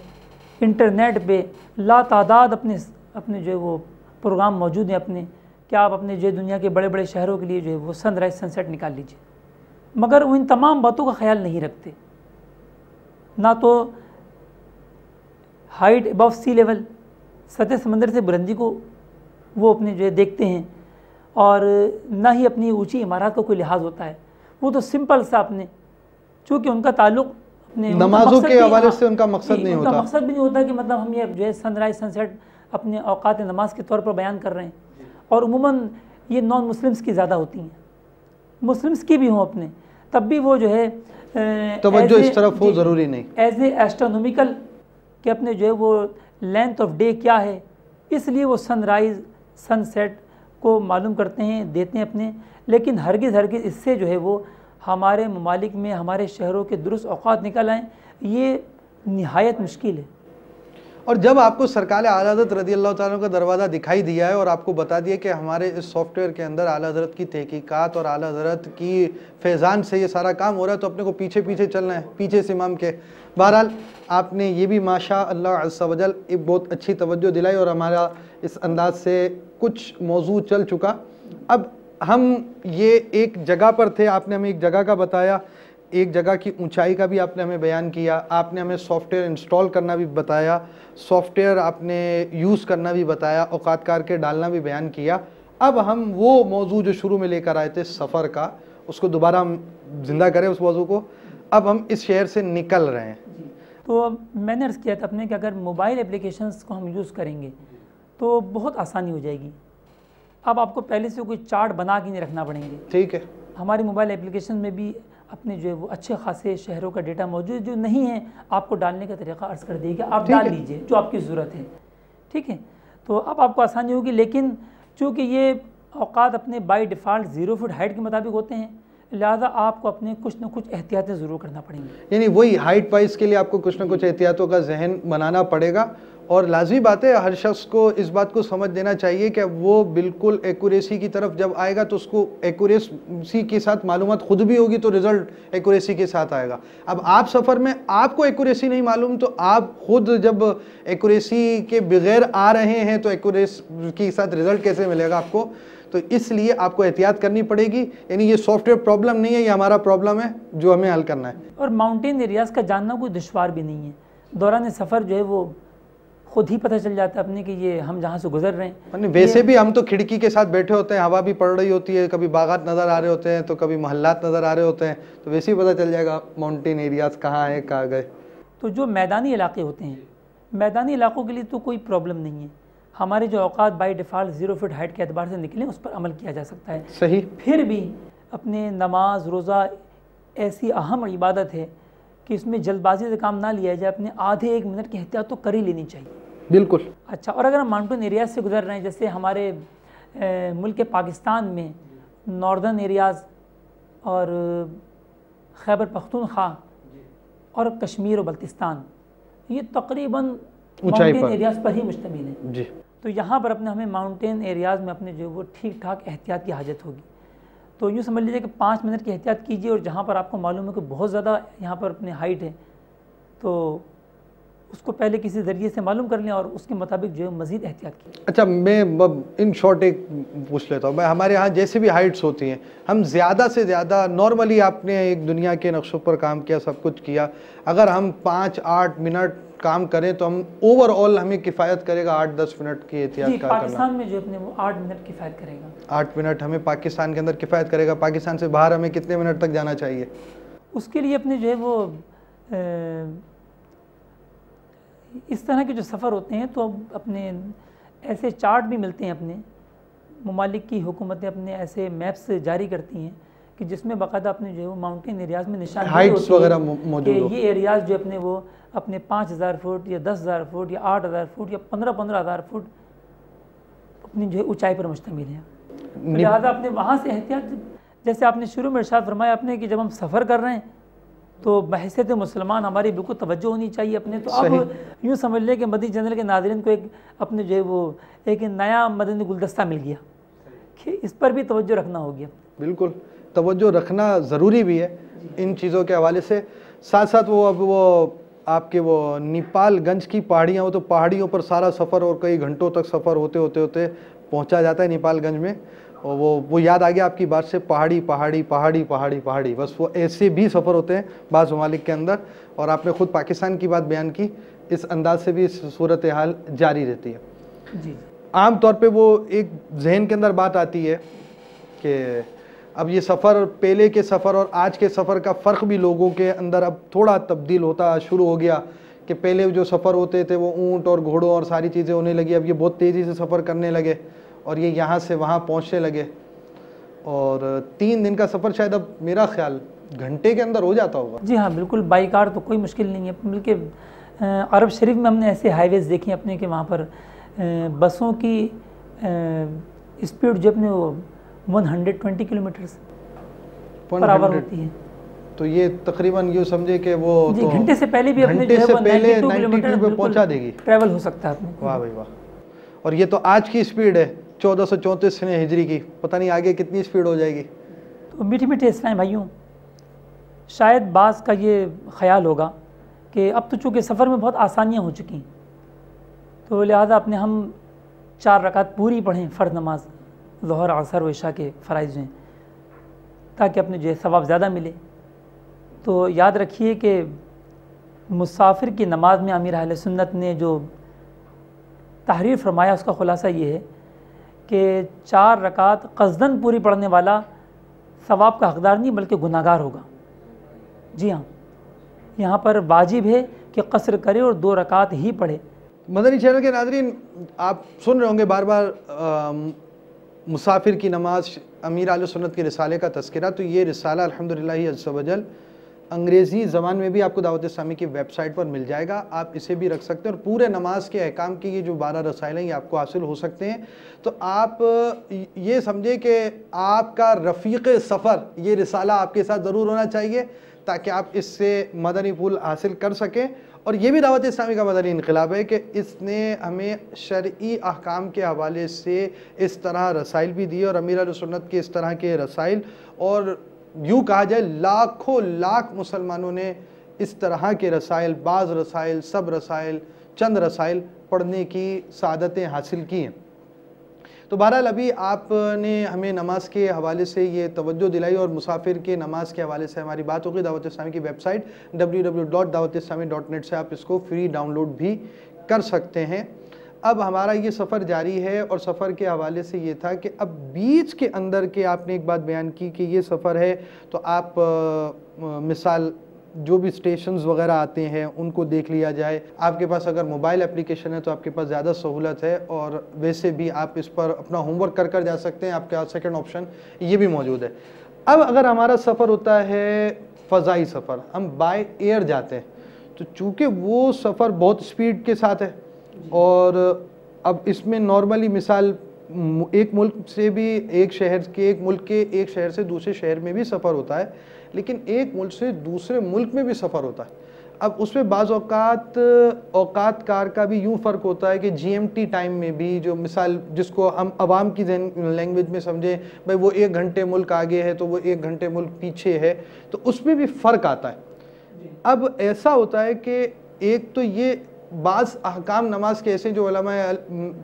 Speaker 3: انٹرنیٹ پہ لا تعداد اپنے جو ہے وہ پروگرام موجود ہیں اپنے، کہ آپ اپنے جو دنیا کے بڑے بڑے شہروں کے لیے جو ہے وہ سن رائز سن سیٹ نکال لیجیے، مگر وہ ان تمام باتوں کا خیال نہیں رکھتے۔ نہ تو ہائٹ ابو سی لیول، سطح سمندر سے بلندی کو وہ اپنے جو ہے دیکھتے ہیں، اور نہ ہی اپنی اونچی عمارات کا کوئی لحاظ ہوتا ہے۔ وہ تو سمپل سا اپنے، چونکہ ان کا تعلق اپنے
Speaker 2: نمازوں کے حوالے سے ان کا مقصد نہیں ہوتا،
Speaker 3: ان کا مقصد بھی نہیں ہوتا کہ مطلب ہم یہ جو ہے سن رائز سن سیٹ اپنے اوقات نماز کے طور پر بیان کر رہے ہیں۔ اور عموماً یہ نان مسلمس کی زیادہ ہوتی ہیں، مسلمس کی بھی ہوں اپنے، تب بھی وہ جو ہے
Speaker 2: توجہ اس طرف ہو ضروری نہیں،
Speaker 3: ایز اے ایسٹرونومیکل کہ اپنے جو ہے وہ لینتھ آف ڈے کیا ہے، اس لیے وہ سن رائز سن سیٹ کو معلوم کرتے ہیں، دیتے ہیں اپنے۔ لیکن ہرگز اس سے جو ہے وہ ہمارے ممالک میں ہمارے شہروں کے درست اوقات نکل آئیں، یہ نہایت مشکل ہے۔
Speaker 2: اور جب آپ کو سرکار اعلیٰ حضرت رضی اللہ تعالیٰ کا دروازہ دکھائی دیا ہے اور آپ کو بتا دیا کہ ہمارے اس سافٹ ویئر کے اندر اعلیٰ حضرت کی تحقیقات اور اعلیٰ حضرت کی فیضان سے یہ سارا کام ہو رہا ہے، تو اپنے کو پیچھے پیچھے چلنا ہے، پیچھے سے امام کے۔ بہرحال آپ نے یہ بھی ماشاء اللہ عز و جل ایک بہت اچھی توجہ دلائی، اور ہمارا اس انداز سے کچھ موضوع چل چکا۔ اب ہم یہ ایک جگہ پر تھے، آپ نے ہمیں ایک جگہ کا بتایا، ایک جگہ کی اونچائی کا بھی آپ نے ہمیں بیان کیا، آپ نے ہمیں سافٹ ویئر انسٹال کرنا بھی بتایا، سافٹ ویئر آپ نے یوز کرنا بھی بتایا، اوقات کار کے ڈالنا بھی بیان کیا۔ اب ہم وہ موضوع جو شروع میں لے کر آئے تھے سفر کا، اس کو دوبارہ ہم زندہ کریں اس موضوع کو۔ اب ہم اس شہر سے نکل رہے ہیں،
Speaker 3: تو اب میں نے عرض کیا تھا اپنے کہ اگر موبائل اپلیکیشنز کو ہم یوز کریں گے تو بہت آسانی ہو جائے گی۔ اب آپ کو پہلے سے کوئی چارٹ بنا کے نہیں رکھنا پڑیں گے،
Speaker 2: ٹھیک ہے؟
Speaker 3: ہماری موبائل اپلیکیشن میں بھی اپنے جو ہے وہ اچھے خاصے شہروں کا ڈیٹا موجود، جو نہیں ہے آپ کو ڈالنے کا طریقہ عرض کر دے گا، آپ ڈال لیجئے جو آپ کی ضرورت ہے، ٹھیک ہے؟ تو اب آپ کو آسانی ہوگی۔ لیکن چونکہ یہ اوقات اپنے بائی ڈیفالٹ 0 فٹ ہائٹ کے مطابق ہوتے ہیں، لہذا آپ کو اپنے کچھ نہ کچھ احتیاطیں ضرور کرنا پڑیں گی۔
Speaker 2: یعنی وہی ہائٹ وائز کے لیے آپ کو کچھ نہ کچھ احتیاطوں کا ذہن بنانا پڑے گا، اور لازمی بات ہے ہر شخص کو اس بات کو سمجھ دینا چاہیے کہ وہ بالکل ایکوریسی کی طرف جب آئے گا تو اس کو ایکوریسی کے ساتھ معلومات خود بھی ہوگی تو رزلٹ ایکوریسی کے ساتھ آئے گا۔ اب آپ سفر میں آپ کو ایکوریسی نہیں معلوم تو آپ خود جب ایکوریسی کے بغیر آ رہے ہیں تو ایکوریسی کے ساتھ رزلٹ کیسے ملے گا آپ کو؟ تو اس لیے آپ کو احتیاط کرنی پڑے گی. یعنی یہ سافٹ ویئر پرابلم نہیں ہے, یہ ہمارا پرابلم ہے جو ہمیں حل کرنا ہے.
Speaker 3: اور ماؤنٹین ایریاز کا جاننا کوئی دشوار بھی نہیں ہے. دوران سفر جو ہے وہ خود ہی پتہ چل جاتا ہے اپنے کہ یہ ہم جہاں سے گزر رہے ہیں.
Speaker 2: ویسے بھی ہم تو کھڑکی کے ساتھ بیٹھے ہوتے ہیں, ہوا بھی پڑ رہی ہوتی ہے, کبھی باغات نظر آ رہے ہوتے ہیں تو کبھی محلات نظر آ رہے ہوتے ہیں, تو ویسے ہی پتہ چل جائے گا ماؤنٹین ایریاز کہاں ہیں, کہاں گئے.
Speaker 3: تو جو میدانی علاقے ہوتے ہیں, میدانی علاقوں کے لیے تو کوئی پرابلم نہیں ہے. ہمارے جو اوقات بائی ڈیفالٹ 0 فٹ ہائٹ کے اعتبار سے نکلیں اس پر عمل کیا جا سکتا ہے.
Speaker 2: صحیح.
Speaker 3: پھر بھی اپنے نماز روزہ ایسی اہم عبادت ہے کہ اس میں جلد بازی سے کام نہ لیا جائے. اپنے آدھے 1 منٹ کی احتیاط تو کر ہی لینی چاہیے.
Speaker 2: بالکل.
Speaker 3: اچھا, اور اگر ہم ماؤنٹین ایریاز سے گزر رہے ہیں, جیسے ہمارے ملک پاکستان میں ناردرن ایریاز اور خیبر پختونخوا اور کشمیر و بلتستان, یہ تقریباً ماؤنٹین ایریاز پر ہی مشتمل ہیں.
Speaker 2: جی.
Speaker 3: تو یہاں پر ہمیں ماؤنٹین ایریاز میں اپنے جو وہ ٹھیک ٹھاک احتیاط کی حاجت ہوگی. تو یوں سمجھ لیجیے کہ 5 منٹ کی احتیاط کیجیے, اور جہاں پر آپ کو معلوم ہے کہ بہت زیادہ یہاں پر اپنے ہائٹ ہے تو اس کو پہلے کسی ذریعے سے معلوم کر لیں اور اس کے مطابق جو ہے مزید احتیاط کی.
Speaker 2: اچھا, میں ان شارٹ ایک پوچھ لیتا ہوں. ہمارے ہاں جیسے بھی ہائٹس ہوتی ہیں, ہم زیادہ سے زیادہ نارملی آپ نے ایک دنیا کے نقشوں پر کام کیا, سب کچھ کیا, اگر ہم 5-8 منٹ کام کریں تو ہم اوور آل ہمیں کفایت کرے گا 8-10 منٹ کی احتیاط
Speaker 3: جی,
Speaker 2: کا کرنا.
Speaker 3: پاکستان میں جو اپنے وہ 8 منٹ کفایت کرے گا.
Speaker 2: 8 منٹ ہمیں پاکستان کے اندر کفایت کرے گا. پاکستان سے باہر ہمیں کتنے منٹ تک جانا چاہیے؟
Speaker 3: اس کے لیے اپنے جو ہے وہ اس طرح کے جو سفر ہوتے ہیں تو اب اپنے ایسے چارٹ بھی ملتے ہیں. اپنے ممالک کی حکومتیں اپنے ایسے میپس جاری کرتی ہیں کہ جس میں باقاعدہ اپنے جو ہے وہ ماؤنٹین ایریاز میں نشاندہی ہوتی ہے کہ یہ ایریاز جو اپنے وہ اپنے 5000 فٹ یا 10,000 فٹ یا 8,000 فٹ یا 15,000 فٹ اپنی جو ہے اونچائی پر مشتمل ہیں. لہٰذا اپنے وہاں سے احتیاط, جیسے آپ نے شروع میں ارشاد فرمایا اپنے کہ جب ہم سفر کر رہے ہیں تو بحیثیت مسلمان ہماری بالکل توجہ ہونی چاہیے اپنے. تو اب یوں سمجھ لیں کہ مدنی چینل کے ناظرین کو ایک اپنے جو ہے وہ ایک نیا مدنی گلدستہ مل گیا کہ اس پر بھی توجہ رکھنا ہوگی.
Speaker 2: بالکل توجہ رکھنا ضروری بھی ہے ان چیزوں کے حوالے سے. ساتھ ساتھ وہ آپ کے وہ نیپال گنج کی پہاڑیاں, وہ تو پہاڑیوں پر سارا سفر اور کئی گھنٹوں تک سفر ہوتے پہنچا جاتا ہے نیپال گنج میں. اور وہ یاد آ گیا آپ کی بات سے, پہاڑی پہاڑی پہاڑی پہاڑی پہاڑی, بس وہ ایسے بھی سفر ہوتے ہیں بعض ممالک کے اندر. اور آپ نے خود پاکستان کی بات بیان کی, اس انداز سے بھی صورتحال جاری رہتی ہے.
Speaker 3: جی.
Speaker 2: عام طور پہ وہ ایک ذہن کے اندر بات آتی ہے کہ اب یہ سفر, پہلے کے سفر اور آج کے سفر کا فرق بھی لوگوں کے اندر اب تھوڑا تبدیل ہوتا شروع ہو گیا کہ پہلے جو سفر ہوتے تھے وہ اونٹ اور گھوڑوں اور ساری چیزیں ہونے لگی, اب یہ بہت تیزی سے سفر کرنے لگے اور یہ یہاں سے وہاں پہنچنے لگے. اور 3 دن کا سفر شاید اب میرا خیال گھنٹے کے اندر ہو جاتا ہوگا.
Speaker 3: جی ہاں بالکل, بائی کار تو کوئی مشکل نہیں ہے. بلکہ عرب شریف میں ہم نے ایسے ہائی ویز دیکھے اپنے کہ وہاں پر بسوں کی اسپیڈ جو اپنے وہ 120 کلومیٹرز پر آور ہوتی ہے.
Speaker 2: تو یہ تقریباً یوں سمجھے کہ وہ
Speaker 3: گھنٹے سے پہلے بھی اپنے جو ہے وہ 92 کلومیٹر
Speaker 2: پہ پہنچا دے گی,
Speaker 3: ٹریول ہو سکتا ہے.
Speaker 2: واہ بھائی واہ. اور یہ تو آج کی اسپیڈ ہے 1434 ہجری کی, پتہ نہیں آگے کتنی اسپیڈ ہو جائے گی.
Speaker 3: تو میٹھے میٹھے اسلام بھائیوں, شاید بعض کا یہ خیال ہوگا کہ اب تو چونکہ سفر میں بہت آسانیاں ہو چکی ہیں تو لہٰذا اپنے ہم 4 رکعت پوری پڑھیں فرض نماز, ظہر عصر و عشاء کے فرائض ہیں, تاکہ اپنے جو ہے ثواب زیادہ ملے. تو یاد رکھیے کہ مسافر کی نماز میں امیر اہل سنت نے جو تحریر فرمایا اس کا خلاصہ یہ ہے کہ 4 رکعت قصداً پوری پڑھنے والا ثواب کا حقدار نہیں بلکہ گناہ گار ہوگا. جی ہاں, یہاں پر واجب ہے کہ قصر کرے اور 2 رکعت ہی پڑھے.
Speaker 2: مدنی چینل کے ناظرین, آپ سن رہے ہوں گے بار بار مسافر کی نماز, امیر اہل سنت کے رسالے کا تذکرہ. تو یہ رسالہ الحمدللہ عز و جل انگریزی زبان میں بھی آپ کو دعوت اسلامی کی ویب سائٹ پر مل جائے گا, آپ اسے بھی رکھ سکتے ہیں. اور پورے نماز کے احکام کی یہ جو 12 رسائل ہیں یہ آپ کو حاصل ہو سکتے ہیں. تو آپ یہ سمجھے کہ آپ کا رفیق سفر یہ رسالہ آپ کے ساتھ ضرور ہونا چاہیے تاکہ آپ اس سے مدنی پھول حاصل کر سکیں. اور یہ بھی دعوت اسلامی کا مدنی انقلاب ہے کہ اس نے ہمیں شرعی احکام کے حوالے سے اس طرح رسائل بھی دیے, اور امیر اہل سنت کے اس طرح کے رسائل, اور یوں کہا جائے لاکھوں لاکھ مسلمانوں نے اس طرح کے رسائل, بعض رسائل, سب رسائل, چند رسائل پڑھنے کی سعادتیں حاصل کی ہیں. تو بہرحال ابھی آپ نے ہمیں نماز کے حوالے سے یہ توجہ دلائی اور مسافر کے نماز کے حوالے سے ہماری بات ہوگی. دعوت اسلامی کی ویب سائٹ www.dawatislami.net سے آپ اس کو فری ڈاؤن لوڈ بھی کر سکتے ہیں. اب ہمارا یہ سفر جاری ہے اور سفر کے حوالے سے یہ تھا کہ اب بیچ کے اندر کے آپ نے ایک بات بیان کی کہ یہ سفر ہے تو آپ مثال جو بھی سٹیشنز وغیرہ آتے ہیں ان کو دیکھ لیا جائے. آپ کے پاس اگر موبائل اپلیکیشن ہے تو آپ کے پاس زیادہ سہولت ہے اور ویسے بھی آپ اس پر اپنا ہوم ورک کر جا سکتے ہیں. آپ کے پاس سیکنڈ آپشن یہ بھی موجود ہے. اب اگر ہمارا سفر ہوتا ہے فضائی سفر, ہم بائی ایئر جاتے ہیں, تو چونکہ وہ سفر بہت سپیڈ کے ساتھ ہے اور اب اس میں نارملی مثال ایک ملک سے بھی ایک ملک کے ایک شہر سے دوسرے شہر میں بھی سفر ہوتا ہے, لیکن ایک ملک سے دوسرے ملک میں بھی سفر ہوتا ہے. اب اس میں بعض اوقات کار کا بھی یوں فرق ہوتا ہے کہ جی ایم ٹی ٹائم میں بھی جو مثال جس کو ہم عوام کی لینگویج میں سمجھیں بھائی وہ 1 گھنٹے ملک آگے ہے تو وہ 1 گھنٹے ملک پیچھے ہے, تو اس میں بھی فرق آتا ہے. اب ایسا ہوتا ہے کہ ایک تو یہ بعض احکام نماز کے ایسے جو علماء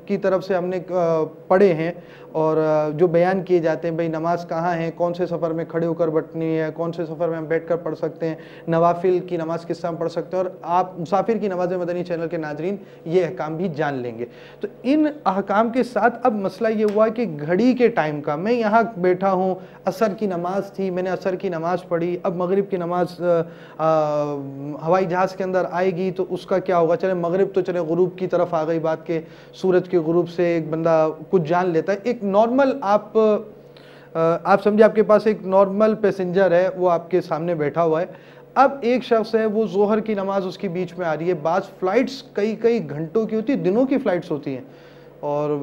Speaker 2: کی طرف سے ہم نے پڑھے ہیں اور جو بیان کیے جاتے ہیں, بھئی نماز کہاں ہے, کون سے سفر میں کھڑے ہو کر پڑھنی ہے, کون سے سفر میں ہم بیٹھ کر پڑھ سکتے ہیں, نوافل کی نماز کس طرح پڑھ سکتے ہیں, اور آپ مسافر کی نماز مدنی چینل کے ناظرین یہ احکام بھی جان لیں گے. تو ان احکام کے ساتھ اب مسئلہ یہ ہوا کہ گھڑی کے ٹائم کا, میں یہاں بیٹھا ہوں, عصر کی نماز تھی, میں نے عصر کی نماز پڑھی, اب مغرب کی نماز ہوائی جہاز کے اندر آئے گی تو اس کا کیا ہوگا, چلے مغرب تو چلے غروب کی طرف آ گئی بات کہ سورج کے غروب سے ایک بندہ کچھ جان لیتا ہے. ایک نارمل آپ سمجھے آپ کے پاس ایک نارمل پیسنجر ہے, وہ آپ کے سامنے بیٹھا ہوا ہے. اب ایک شخص ہے وہ ظہر کی نماز اس کی بیچ میں آ رہی ہے, بعض فلائٹس کئی گھنٹوں کی ہوتی ہیں, دنوں کی فلائٹس ہوتی ہیں اور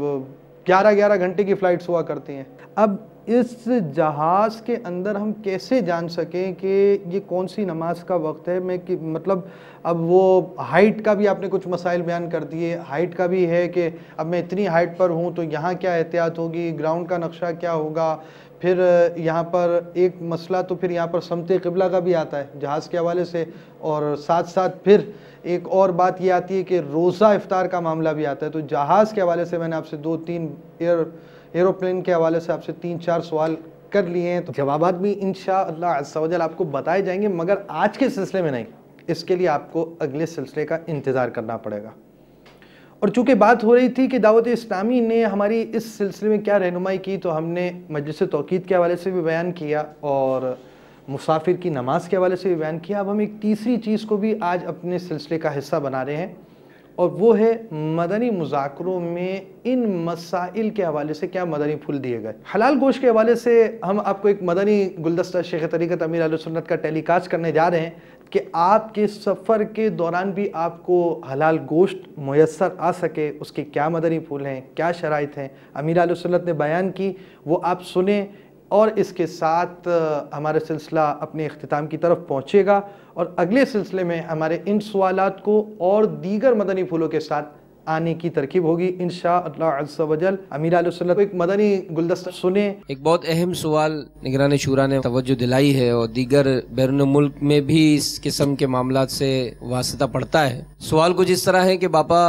Speaker 2: 11 گھنٹے کی فلائٹس ہوا کرتی ہیں. اب اس جہاز کے اندر ہم کیسے جان سکیں کہ یہ کون سی نماز کا وقت ہے, مطلب اب وہ ہائٹ کا بھی آپ نے کچھ مسائل بیان کر دیے, ہائٹ کا بھی ہے کہ اب میں اتنی ہائٹ پر ہوں تو یہاں کیا احتیاط ہوگی, گراؤنڈ کا نقشہ کیا ہوگا, پھر یہاں پر ایک مسئلہ تو پھر یہاں پر سمت قبلہ کا بھی آتا ہے جہاز کے حوالے سے, اور ساتھ پھر ایک اور بات یہ آتی ہے کہ روزہ افطار کا معاملہ بھی آتا ہے. تو جہاز کے حوالے سے میں نے آپ سے 2-3 ایروپلین کے حوالے سے آپ سے 3-4 سوال کر لیے ہیں, تو جوابات بھی انشاءاللہ عز و جل آپ کو بتائے جائیں گے, مگر آج کے سلسلے میں نہیں, اس کے لیے آپ کو اگلے سلسلے کا انتظار کرنا پڑے گا. اور چونکہ بات ہو رہی تھی کہ دعوت اسلامی نے ہماری اس سلسلے میں کیا رہنمائی کی, تو ہم نے مجلس توقید کے حوالے سے بھی بیان کیا اور مسافر کی نماز کے حوالے سے بھی بیان کیا. اب ہم ایک تیسری چیز کو بھی آج اپنے سلسلے کا حصہ بنا رہے ہیں, اور وہ ہے مدنی مذاکروں میں ان مسائل کے حوالے سے کیا مدنی پھول دیے گئے. حلال گوشت کے حوالے سے ہم آپ کو ایک مدنی گلدستہ شیخ طریقت امیر اہل سنت کا ٹیلی کاسٹ کرنے جا رہے ہیں کہ آپ کے سفر کے دوران بھی آپ کو حلال گوشت میسر آ سکے, اس کے کیا مدنی پھول ہیں, کیا شرائط ہیں, امیر اہل سنت نے بیان کی, وہ آپ سنیں. اور اس کے ساتھ ہمارا سلسلہ اپنے اختتام کی طرف پہنچے گا, اور اگلے سلسلے میں ہمارے ان سوالات کو اور دیگر مدنی پھولوں کے ساتھ آنے کی ترکیب ہوگی انشاءاللہ عز و جل. امیر اہل سنت کو ایک مدنی گلدستہ سنیں.
Speaker 4: ایک بہت اہم سوال نگران شورا نے توجہ دلائی ہے, اور دیگر بیرون ملک میں بھی اس قسم کے معاملات سے واسطہ پڑتا ہے. سوال کچھ اس طرح ہے کہ باپا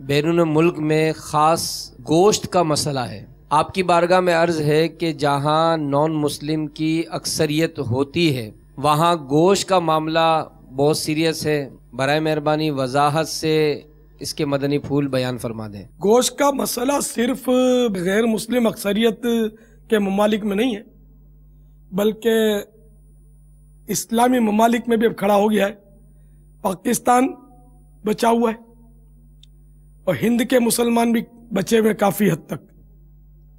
Speaker 4: بیرون ملک میں خاص گوشت کا مسئلہ ہے, آپ کی بارگاہ میں عرض ہے کہ جہاں نان مسلم کی اکثریت ہوتی ہے وہاں گوشت کا معاملہ بہت سیریس ہے, برائے مہربانی وضاحت سے اس کے مدنی پھول بیان فرما دیں.
Speaker 5: گوشت کا مسئلہ صرف غیر مسلم اکثریت کے ممالک میں نہیں ہے, بلکہ اسلامی ممالک میں بھی اب کھڑا ہو گیا ہے. پاکستان بچا ہوا ہے اور ہند کے مسلمان بھی بچے ہوئے کافی حد تک,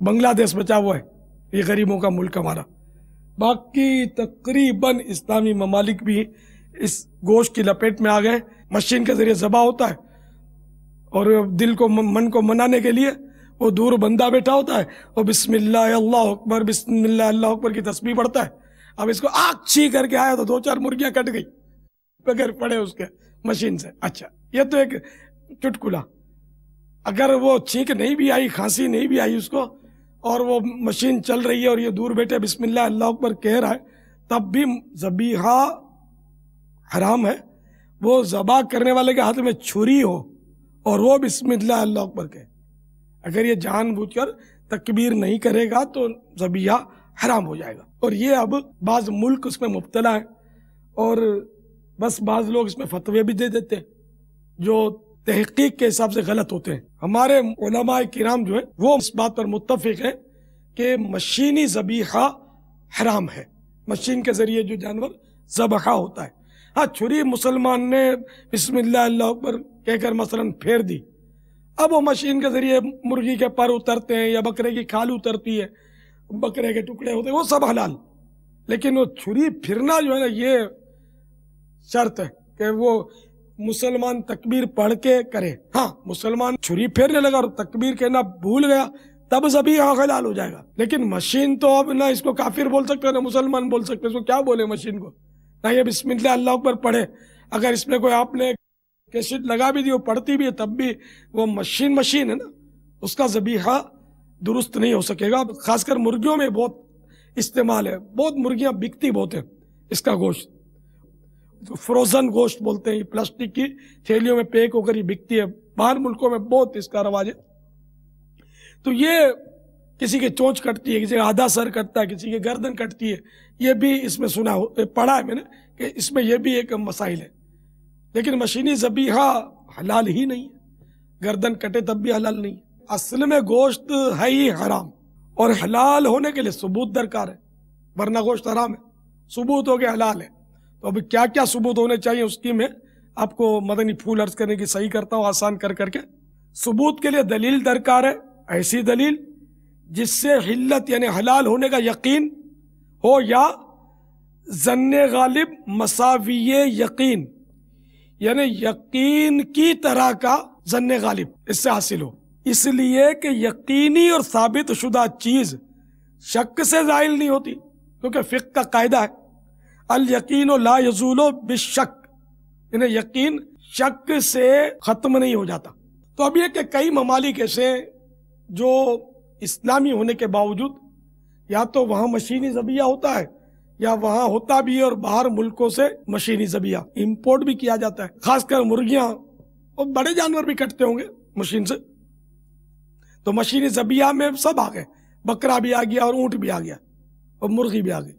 Speaker 5: بنگلہ دیش بچا ہوا ہے, یہ غریبوں کا ملک ہمارا. باقی تقریباً اسلامی ممالک بھی اس گوشت کی لپیٹ میں آ گئے. مشین کے ذریعے ذبح ہوتا ہے اور دل کو من کو منانے کے لیے وہ دور بندہ بیٹھا ہوتا ہے اور بسم اللہ اللہ اکبر بسم اللہ اللہ اکبر کی تسبیح پڑھتا ہے. اب اس کو آنکھ چھی کر کے آیا تو 2-4 مرغیاں کٹ گئی بغیر پڑے اس کے مشین سے. اچھا یہ تو ایک چٹکلا. اگر وہ چھینک نہیں بھی آئی, کھانسی نہیں بھی آئی اس کو, اور وہ مشین چل رہی ہے اور یہ دور بیٹھے بسم اللہ اللہ اکبر کہہ رہا ہے, تب بھی ذبیحہ حرام ہے. وہ ذبح کرنے والے کے ہاتھ میں چھری ہو اور وہ بسم اللہ اللہ اکبر کہے. اگر یہ جان بوجھ کر تکبیر نہیں کرے گا تو ذبیحہ حرام ہو جائے گا. اور یہ اب بعض ملک اس میں مبتلا ہیں اور بس بعض لوگ اس میں فتوے بھی دے دیتے ہیں جو تحقیق کے حساب سے غلط ہوتے ہیں. ہمارے علماء کرام جو ہے وہ اس بات پر متفق ہیں کہ مشینی ذبیحہ حرام ہے. مشین کے ذریعے جو جانور ذبح ہوتا ہے. ہاں چھری مسلمان نے بسم اللہ اللہ اکبر کہہ کر مثلا پھیر دی, اب وہ مشین کے ذریعے مرغی کے پر اترتے ہیں یا بکرے کی کھال اترتی ہے, بکرے کے ٹکڑے ہوتے ہیں, وہ سب حلال. لیکن وہ چھری پھرنا جو ہے نا یہ شرط ہے کہ وہ مسلمان تکبیر پڑھ کے کرے. ہاں مسلمان چھری پھیرنے لگا اور تکبیر کہنا بھول گیا تب ذبیحہ حلال ہو جائے گا. لیکن مشین تو اب نہ اس کو کافر بول سکتے نہ مسلمان بول سکتے, اس کو کیا بولے مشین کو, نہ یہ بسم اللہ اللہ اکبر پڑھے. اگر اس میں کوئی آپ نے کیسٹ لگا بھی دی وہ پڑھتی بھی ہے تب بھی وہ مشین ہے نا, اس کا ذبیحہ درست نہیں ہو سکے گا. خاص کر مرغیوں میں بہت استعمال ہے, بہت مرغیاں بکتی بہت ہیں اس کا گوشت, فروزن گوشت بولتے ہیں, یہ پلاسٹک کی تھیلیوں میں پیک ہو کر یہ بکتی ہے. باہر ملکوں میں بہت اس کا رواج ہے. تو یہ کسی کے چونچ کٹتی ہے, کسی کا آدھا سر کٹتا ہے, کسی کے گردن کٹتی ہے, یہ بھی اس میں سنا پڑھا ہے میں نے کہ اس میں یہ بھی ایک مسائل ہے. لیکن مشینی ذبیحہ حلال ہی نہیں ہے, گردن کٹے تب بھی حلال نہیں ہے. اصل میں گوشت ہے ہی حرام اور حلال ہونے کے لیے ثبوت درکار ہے, ورنہ گوشت حرام ہے, ثبوت ہو کے حلال ہے. تو ابھی کیا کیا ثبوت ہونے چاہیے اس کی میں آپ کو مدنی پھول عرض کرنے کی صحیح کرتا ہوں آسان کر کے. ثبوت کے لیے دلیل درکار ہے, ایسی دلیل جس سے حلت یعنی حلال ہونے کا یقین ہو یا ظن غالب مساوی یقین یعنی یقین کی طرح کا ظن غالب اس سے حاصل ہو. اس لیے کہ یقینی اور ثابت شدہ چیز شک سے زائل نہیں ہوتی, کیونکہ فقہ کا قاعدہ ہے الیقین لا یزول بالشک, یعنی یقین شک سے ختم نہیں ہو جاتا. تو اب یہ کہ کئی ممالک ایسے جو اسلامی ہونے کے باوجود یا تو وہاں مشینی ذبیحہ ہوتا ہے یا وہاں ہوتا بھی ہے اور باہر ملکوں سے مشینی ذبیحہ امپورٹ بھی کیا جاتا ہے. خاص کر مرغیاں اور بڑے جانور بھی کٹتے ہوں گے مشین سے, تو مشینی ذبیحہ میں سب آ گئے, بکرا بھی آ گیا اور اونٹ بھی آ گیا اور مرغی بھی آ گئی.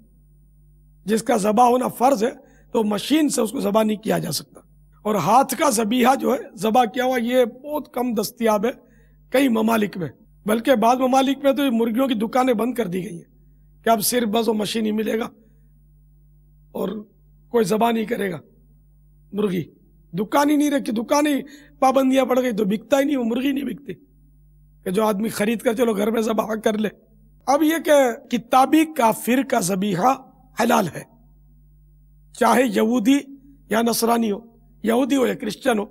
Speaker 5: جس کا ذبح ہونا فرض ہے تو مشین سے اس کو ذبح نہیں کیا جا سکتا. اور ہاتھ کا ذبیحہ جو ہے ذبح کیا ہوا یہ بہت کم دستیاب ہے کئی ممالک میں, بلکہ بعض ممالک میں تو یہ مرغیوں کی دکانیں بند کر دی گئی ہیں کہ اب صرف بس وہ مشین ہی ملے گا اور کوئی ذبح نہیں کرے گا مرغی. دکان ہی نہیں رکھی, دکان ہی پابندیاں پڑ گئی تو بکتا ہی نہیں, وہ مرغی نہیں بکتی کہ جو آدمی خرید کر چلو گھر میں ذبح کر لے. اب یہ کہ کتابی کافر کا ذبیحہ حلال ہے, چاہے یہودی یا نصرانی ہو, یہودی ہو یا کرسچن ہو,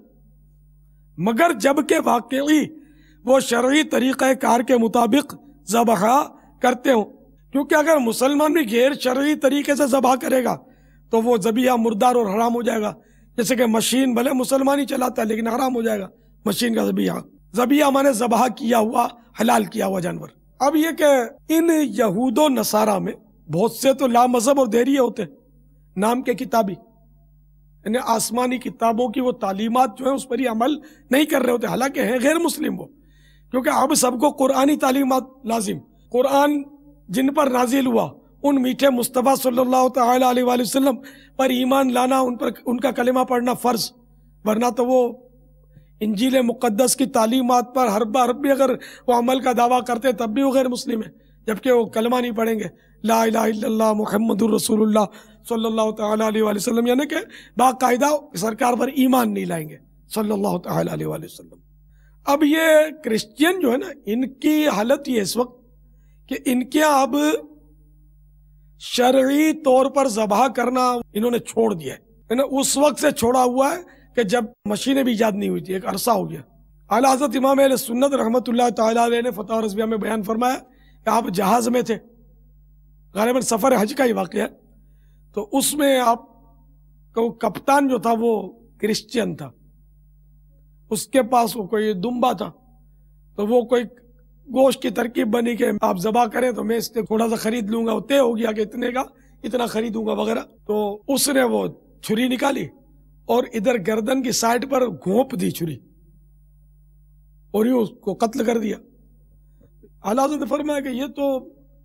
Speaker 5: مگر جب کہ واقعی وہ شرعی طریقہ کار کے مطابق ذبح کرتے ہوں. کیونکہ اگر مسلمان بھی غیر شرعی طریقے سے ذبح کرے گا تو وہ ذبیحہ مردار اور حرام ہو جائے گا. جیسے کہ مشین بھلے مسلمان ہی چلاتا ہے لیکن حرام ہو جائے گا مشین کا ذبیحہ. ذبیحہ مانے ذبح کیا ہوا حلال کیا ہوا جانور. اب یہ کہ ان یہود و نصارہ میں بہت سے تو لا مذہب اور دیریے ہوتے ہیں, نام کے کتابی, یعنی آسمانی کتابوں کی وہ تعلیمات جو ہیں اس پر ہی عمل نہیں کر رہے ہوتے, حالانکہ ہیں غیر مسلم وہ. کیونکہ اب سب کو قرآنی تعلیمات لازم, قرآن جن پر نازل ہوا ان میٹھے مصطفیٰ صلی اللہ تعالی علیہ وآلہ وسلم پر ایمان لانا, ان کا کلمہ پڑھنا فرض, ورنہ تو وہ انجیل مقدس کی تعلیمات پر ہر بار بھی اگر وہ عمل کا دعویٰ کرتے تب بھی وہ غیر مسلم ہیں, جبکہ وہ کلمہ نہیں پڑھیں گے لا الہ الا اللہ محمد الرسول اللہ صلی اللہ تعالی علیہ وآلہ وسلم, یعنی کہ باقاعدہ سرکار پر ایمان نہیں لائیں گے صلی اللہ تعالی علیہ وآلہ وسلم. اب یہ کرسچین جو ہے نا, ان کی حالت یہ اس وقت کہ ان کے اب شرعی طور پر ذبح کرنا انہوں نے چھوڑ دیا ہے. اس وقت سے چھوڑا ہوا ہے کہ جب مشینیں بھی ایجاد نہیں ہوئی تھی, ایک عرصہ ہو گیا. اعلیٰ حضرت امام اہل سنت رحمۃ اللہ تعالی علیہ نے فتح رضویہ میں بیان فرمایا کہ آپ جہاز میں تھے, غالباً سفر حج کا ہی واقعہ ہے, تو اس میں آپ کو کپتان جو تھا وہ کرسچین تھا, اس کے پاس وہ کوئی دمبا تھا, تو وہ کوئی گوشت کی ترکیب بنی کہ آپ ذبح کریں تو میں اس سے تھوڑا سا خرید لوں گا, وہ طے ہو گیا کہ اتنے کا اتنا خریدوں گا وغیرہ. تو اس نے وہ چھری نکالی اور ادھر گردن کی سائڈ پر گھونپ دی چھری اور یوں اس کو قتل کر دیا. اعلیٰ حضرت نے فرمایا کہ یہ تو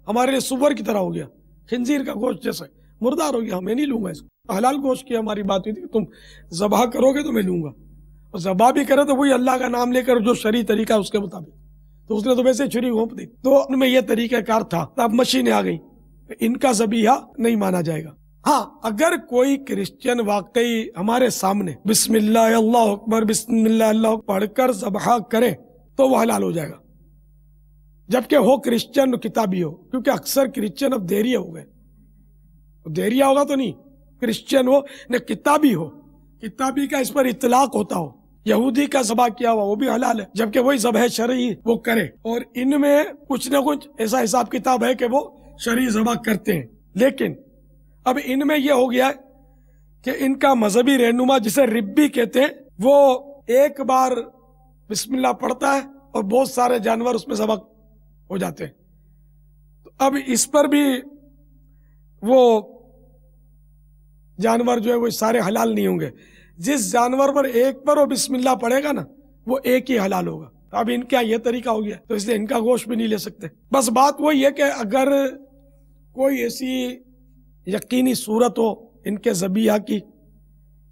Speaker 5: ہمارے لیے سور کی طرح ہو گیا، خنزیر کا گوشت جیسے مردار ہو گیا، میں نہیں لوں گا اس کو۔ حلال گوشت کی ہماری بات ہوئی تھی کہ تم ذبح کرو گے تو میں لوں گا، اور ذبح بھی کرے تو وہی اللہ کا نام لے کر جو شرعی طریقہ ہے اس کے مطابق، تو اس نے تو ویسے چھری گھونپ دی، تو ان میں یہ طریقہ کار تھا۔ اب مشینیں آ گئی، ان کا ذبیحہ نہیں مانا جائے گا۔ ہاں اگر کوئی کرسچن واقعی ہمارے سامنے بسم اللہ اللہ اکبر بسم اللہ اللہ پڑھ کر ذبح کرے تو وہ حلال ہو جائے گا، جبکہ ہو کرسچن کتابی ہو، کیونکہ اکثر کرسچن اب دیریہ ہو گئے، دیریہ ہوگا تو نہیں، کرسچن ہو نہ کتابی ہو، کتابی کا اس پر اطلاق ہوتا ہو، یہودی کا ذبح کیا ہوا وہ بھی حلال ہے، جبکہ وہی ذبح شرعی وہ کرے، اور ان میں کچھ نہ کچھ ایسا حساب کتاب ہے کہ وہ شرعی ذبح کرتے ہیں۔ لیکن اب ان میں یہ ہو گیا ہے کہ ان کا مذہبی رہنما جسے ربی کہتے ہیں، وہ ایک بار بسم اللہ پڑھتا ہے اور بہت سارے جانور اس میں ذبح ہو جاتے ہیں، تو اب اس پر بھی وہ جانور جو ہے وہ سارے حلال نہیں ہوں گے۔ جس جانور پر ایک پر وہ بسم اللہ پڑھے گا نا وہ ایک ہی حلال ہوگا۔ اب ان کا یہ طریقہ ہو گیا تو اس لیے ان کا گوشت بھی نہیں لے سکتے۔ بس بات وہی ہے کہ اگر کوئی ایسی یقینی صورت ہو ان کے ذبیحہ کی،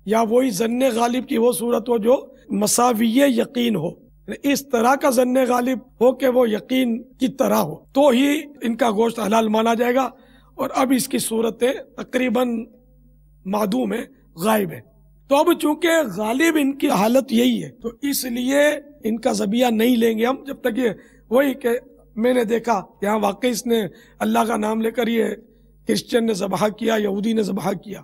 Speaker 5: یا وہی ظن غالب کی وہ صورت ہو جو مساوی یقین ہو، اس طرح کا ظن غالب ہو کہ وہ یقین کی طرح ہو، تو ہی ان کا گوشت حلال مانا جائے گا۔ اور اب اس کی صورتیں تقریباً معدوم ہے، غائب ہے، تو اب چونکہ غالب ان کی حالت یہی ہے تو اس لیے ان کا ذبیحہ نہیں لیں گے ہم، جب تک یہ وہی کہ میں نے دیکھا یہاں واقعی اس نے اللہ کا نام لے کر یہ کرسچن نے ذبح کیا، یہودی نے ذبح کیا،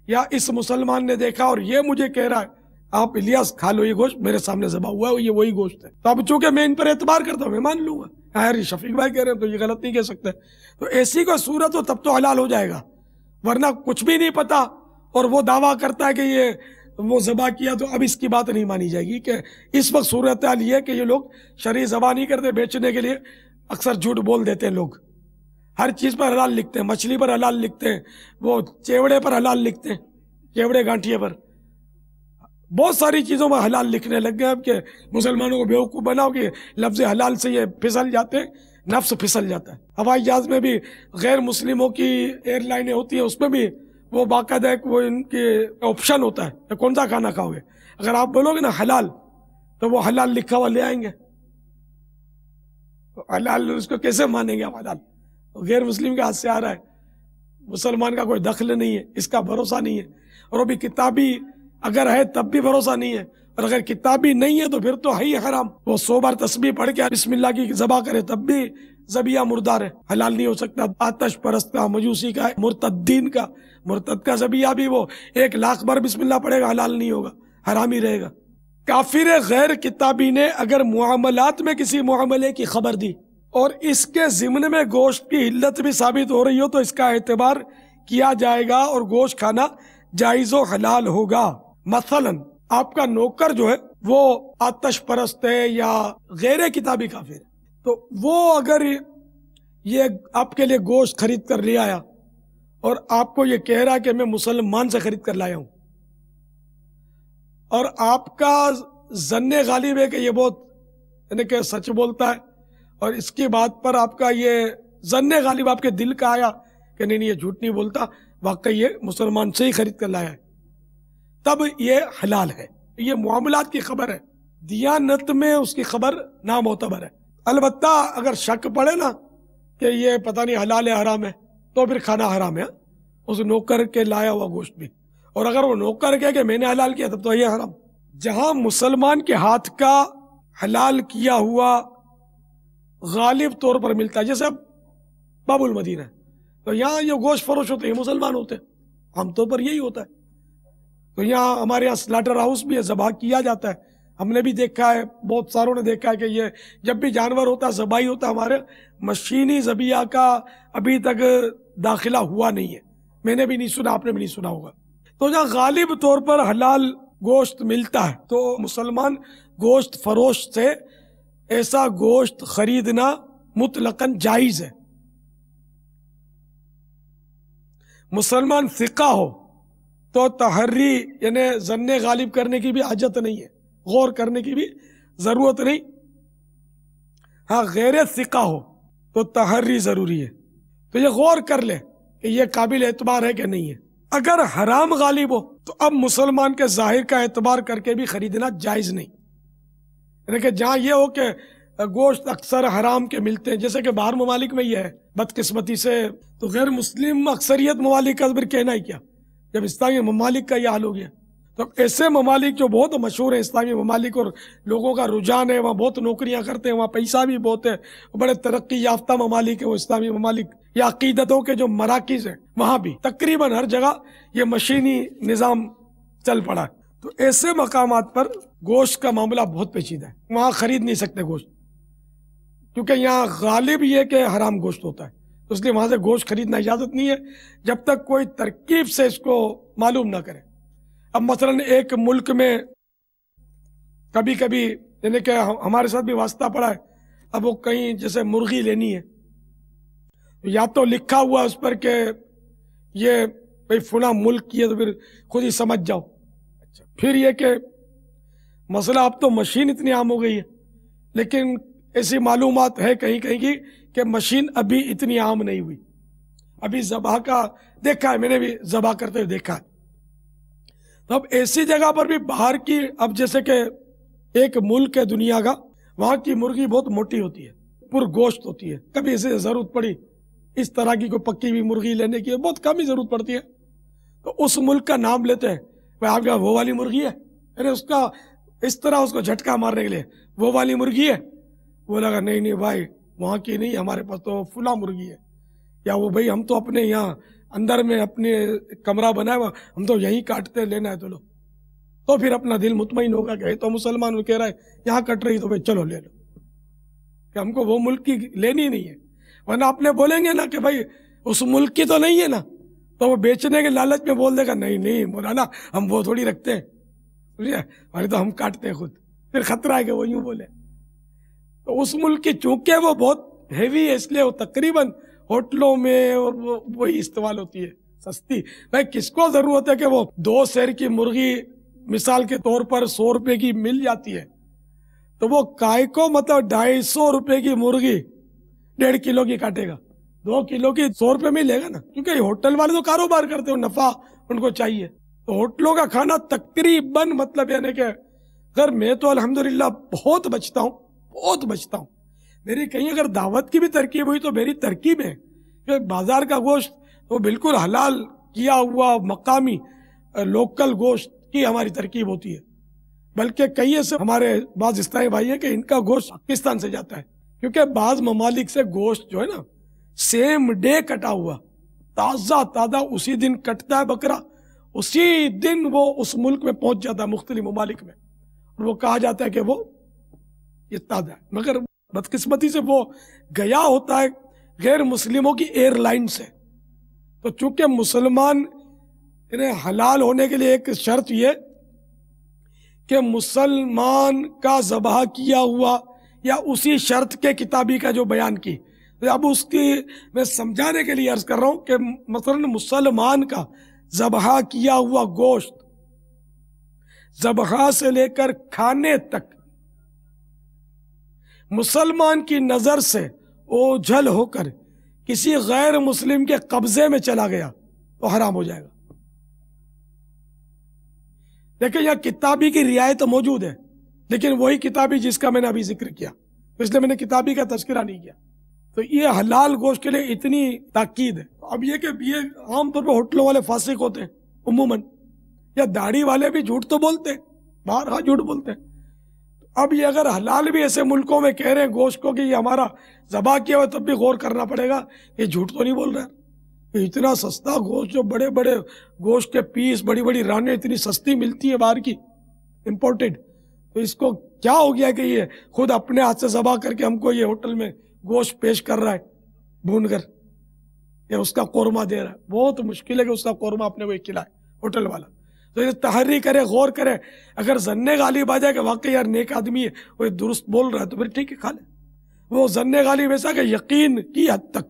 Speaker 5: یا اس مسلمان نے دیکھا اور یہ مجھے کہہ رہا ہے آپ الیاس کھا لو یہ گوشت، میرے سامنے ذبح ہوا ہے یہ وہی گوشت ہے، تو اب چونکہ میں ان پر اعتبار کرتا ہوں میں مان لوں گا، یار شفیق بھائی کہہ رہے ہیں تو یہ غلط نہیں کہہ سکتے، تو ایسی کوئی صورت ہو تب تو حلال ہو جائے گا، ورنہ کچھ بھی نہیں پتا اور وہ دعویٰ کرتا ہے کہ یہ وہ ذبح کیا، تو اب اس کی بات نہیں مانی جائے گی۔ کہ اس وقت صورتحال یہ ہے کہ یہ لوگ شرعی ذبح نہیں کرتے، بیچنے کے لیے اکثر جھوٹ بول دیتے ہیں لوگ، ہر چیز پر حلال لکھتے ہیں، مچھلی پر حلال لکھتے ہیں، وہ چیوڑے پر حلال لکھتے ہیں، چیوڑے گانٹھیے پر، بہت ساری چیزوں میں حلال لکھنے لگ گئے اب کہ مسلمانوں کو بیوقوف بناؤ کہ لفظ حلال سے یہ پھسل جاتے ہیں، نفس پھسل جاتا ہے۔ ہوائی جہاز میں بھی غیر مسلموں کی ایئر لائنیں ہوتی ہیں، اس میں بھی وہ باقاعدہ ایک وہ ان کے آپشن ہوتا ہے کہ کون سا کھانا کھاؤ گے، اگر آپ بولو گے نا حلال تو وہ حلال لکھا ہوا لے آئیں گے، حلال اس کو کیسے مانیں گے آپ حلال؟ غیر مسلم کے ہاتھ سے آ رہا ہے، مسلمان کا کوئی دخل نہیں ہے، اس کا بھروسہ نہیں ہے، اور وہ بھی کتابی اگر ہے تب بھی بھروسہ نہیں ہے، اور اگر کتابی نہیں ہے تو پھر تو ہے ہی حرام۔ وہ 100 بار تسبیح پڑھ کے بسم اللہ کی ذبح کرے تب بھی ذبیحہ مردار ہے، حلال نہیں ہو سکتا۔ آتش پرست کا، مجوسی کا، مرتدین کا، مرتد کا ذبیحہ بھی وہ 1,00,000 بار بسم اللہ پڑھے گا، حلال نہیں ہوگا، حرام ہی رہے گا۔ کافر غیر کتابی نے اگر معاملات میں کسی معاملے کی خبر دی اور اس کے ضمن میں گوشت کی علت بھی ثابت ہو رہی ہو تو اس کا اعتبار کیا جائے گا اور گوشت کھانا جائز و حلال ہوگا۔ مثلا آپ کا نوکر جو ہے وہ آتش پرست ہے یا غیر کتابی کافر ہے، تو وہ اگر یہ آپ کے لیے گوشت خرید کر لے آیا اور آپ کو یہ کہہ رہا کہ میں مسلمان سے خرید کر لایا ہوں، اور آپ کا ظن غالب ہے کہ یہ بہت یعنی کہ سچ بولتا ہے، اور اس کی بات پر آپ کا یہ ظن غالب آپ کے دل کا آیا کہ نہیں یہ جھوٹ نہیں بولتا، واقعی یہ مسلمان سے ہی خرید کر لایا ہے، تب یہ حلال ہے۔ یہ معاملات کی خبر ہے، دیانت میں اس کی خبر نامعتبر ہے۔ البتہ اگر شک پڑے نا کہ یہ پتہ نہیں حلال ہے حرام ہے تو پھر کھانا حرام ہے اس نوکر کے لایا ہوا گوشت بھی، اور اگر وہ نوکر کہے کہ میں نے حلال کیا تب تو یہ حرام۔ جہاں مسلمان کے ہاتھ کا حلال کیا ہوا غالب طور پر ملتا ہے، جیسے اب باب المدینہ ہے تو یہاں یہ گوشت فروش ہوتے ہیں مسلمان ہوتے ہیں، عام طور پر یہی ہوتا ہے، تو یہاں ہمارے یہاں سلاٹر ہاؤس بھی ہے، ذبح کیا جاتا ہے، ہم نے بھی دیکھا ہے، بہت ساروں نے دیکھا ہے کہ یہ جب بھی جانور ہوتا ہے ذبح ہوتا ہے، ہمارے مشینی ذبیحہ کا ابھی تک داخلہ ہوا نہیں ہے، میں نے بھی نہیں سنا، آپ نے بھی نہیں سنا ہوگا۔ تو جہاں غالب طور پر حلال گوشت ملتا ہے تو مسلمان گوشت فروش سے ایسا گوشت خریدنا مطلقاً جائز ہے۔ مسلمان ثقہ ہو تو تحری یعنی ظن غالب کرنے کی بھی حاجت نہیں ہے، غور کرنے کی بھی ضرورت نہیں۔ ہاں غیر ثقہ ہو تو تحری ضروری ہے، تو یہ غور کر لے کہ یہ قابل اعتبار ہے کہ نہیں ہے۔ اگر حرام غالب ہو تو اب مسلمان کے ظاہر کا اعتبار کر کے بھی خریدنا جائز نہیں، یعنی کہ جہاں یہ ہو کہ گوشت اکثر حرام کے ملتے ہیں، جیسے کہ باہر ممالک میں یہ ہے بدقسمتی سے، تو غیر مسلم اکثریت ممالک کا پھر کہنا ہی کیا جب اسلامی ممالک کا یہ حال ہو گیا۔ تو ایسے ممالک جو بہت مشہور ہیں اسلامی ممالک اور لوگوں کا رجحان ہے، وہاں بہت نوکریاں کرتے ہیں، وہاں پیسہ بھی بہت ہے، بڑے ترقی یافتہ ممالک ہیں وہ اسلامی ممالک، یا عقیدتوں کے جو مراکز ہیں وہاں بھی تقریباً ہر جگہ یہ مشینی نظام چل پڑا ہے۔ تو ایسے مقامات پر گوشت کا معاملہ بہت پیچیدہ ہے، وہاں خرید نہیں سکتے گوشت، کیونکہ یہاں غالب یہ کہ حرام گوشت ہوتا ہے، تو اس لیے وہاں سے گوشت خریدنا اجازت نہیں ہے جب تک کوئی ترکیب سے اس کو معلوم نہ کرے۔ اب مثلا ایک ملک میں کبھی کبھی یعنی کہ ہمارے ساتھ بھی واسطہ پڑا ہے، اب وہ کہیں جیسے مرغی لینی ہے، یا تو لکھا ہوا اس پر کہ یہ بھائی فلاں ملک کی ہے تو پھر خود ہی سمجھ جاؤ۔ اچھا، پھر یہ کہ مسئلہ اب تو مشین اتنی عام ہو گئی ہے، لیکن ایسی معلومات ہے کہیں کہیں کی کہ مشین ابھی اتنی عام نہیں ہوئی، ابھی ذبح کا دیکھا ہے، میں نے بھی ذبح کرتے ہوئے دیکھا ہے۔ تو اب ایسی جگہ پر بھی باہر کی، اب جیسے کہ ایک ملک ہے دنیا کا، وہاں کی مرغی بہت موٹی ہوتی ہے، پر گوشت ہوتی ہے، کبھی اسے ضرورت پڑی اس طرح کی کوئی پکی ہوئی مرغی لینے کی بہت کم ہی ضرورت پڑتی ہے، تو اس ملک کا نام لیتے ہیں، بھائی آپ کا وہ والی مرغی ہے، یعنی اس کا اس طرح اس کو جھٹکا مارنے کے لیے وہ والی مرغی ہے، وہ لگا نہیں نہیں بھائی وہاں کی نہیں، ہمارے پاس تو فلاں مرغی ہے، یا وہ بھائی ہم تو اپنے یہاں اندر میں اپنے کمرہ بنا ہوا ہم تو یہیں کاٹتے، لینا ہے تو لو، تو پھر اپنا دل مطمئن ہوگا کہ تو مسلمان وہ کہہ رہا ہے یہاں کٹ رہی تو بھائی چلو لے لو، کہ ہم کو وہ ملک کی لینی نہیں ہے، ورنہ اپنے بولیں گے نا کہ بھائی اس ملک کی تو نہیں ہے نا، تو وہ بیچنے کے لالچ میں بول دے گا نہیں نہیں مولانا ہم وہ تھوڑی رکھتے ہیں، ہمارے تو ہم کاٹتے ہیں خود، پھر خطرہ ہے کہ وہ یوں بولے۔ تو اس ملک کی چونکہ وہ بہت ہیوی ہے، اس لیے وہ تقریباً ہوٹلوں میں اور وہی استعمال ہوتی ہے سستی۔ بھائی کس کو ضرورت ہے کہ وہ 2 سیر کی مرغی مثال کے طور پر 100 روپے کی مل جاتی ہے، تو وہ کائے کو مطلب 250 روپے کی مرغی 1.5 کلو کی کاٹے گا، 2 کلو کی 100 روپے میں لے گا نا، کیونکہ ہوٹل والے تو کاروبار کرتے ہیں، نفع ان کو چاہیے۔ تو ہوٹلوں کا کھانا تقریباً مطلب یعنی کہ اگر میں تو الحمدللہ بہت بچتا ہوں، میری کہیں اگر دعوت کی بھی ترکیب ہوئی تو میری ترکیب ہے کہ بازار کا گوشت وہ بالکل حلال کیا ہوا مقامی لوکل گوشت کی ہماری ترکیب ہوتی ہے، بلکہ کئی ایسے ہمارے بعض اسلامی بھائی ہیں کہ ان کا گوشت پاکستان سے جاتا ہے، کیونکہ بعض ممالک سے گوشت جو ہے نا سیم ڈے کٹا ہوا تازہ اسی دن کٹتا ہے بکرا، اسی دن وہ اس ملک میں پہنچ جاتا ہے مختلف ممالک میں، اور وہ کہا جاتا ہے کہ وہ یہ تازہ ہے، مگر بدقسمتی سے وہ گیا ہوتا ہے غیر مسلموں کی ایئر لائن سے۔ تو چونکہ مسلمان انہیں حلال ہونے کے لیے ایک شرط یہ کہ مسلمان کا ذبح کیا ہوا یا اسی شرط کے کتابی کا جو بیان کی، اب اس کی میں سمجھانے کے لیے عرض کر رہا ہوں کہ مثلا مسلمان کا ذبح کیا ہوا گوشت ذبح سے لے کر کھانے تک مسلمان کی نظر سے اوجھل ہو کر کسی غیر مسلم کے قبضے میں چلا گیا تو حرام ہو جائے گا۔ دیکھیں یہاں کتابی کی رعایت موجود ہے، لیکن وہی کتابی جس کا میں نے ابھی ذکر کیا، اس لیے میں نے کتابی کا تذکرہ نہیں کیا۔ تو یہ حلال گوشت کے لیے اتنی تاکید ہے۔ اب یہ کہ یہ عام طور پہ ہوٹلوں والے فاسق ہوتے ہیں عموماً، یا داڑھی والے بھی جھوٹ تو بولتے ہیں، بارہا جھوٹ بولتے ہیں۔ اب یہ اگر حلال بھی ایسے ملکوں میں کہہ رہے ہیں گوشت کو کہ یہ ہمارا ذبح کیا ہوا، تب بھی غور کرنا پڑے گا یہ جھوٹ تو نہیں بول رہا ہے۔ اتنا سستا گوشت، جو بڑے بڑے گوشت کے پیس، بڑی بڑی رانیں اتنی سستی ملتی ہیں باہر کی امپورٹڈ، تو اس کو کیا ہو گیا کہ یہ خود اپنے ہاتھ سے ذبح کر کے ہم کو یہ ہوٹل میں گوشت پیش کر رہا ہے بھون کر، یا اس کا قورمہ دے رہا ہے۔ بہت مشکل ہے کہ اس کا قورمہ اپنے کو کھلائے ہوٹل والا۔ تو یہ تحری کرے، غور کرے، اگر ظن غالب آ جائے کہ واقعی یار نیک آدمی ہے، وہ درست بول رہا ہے، تو پھر ٹھیک ہے کھا لے۔ وہ ظن غالب ایسا کہ یقین کی حد تک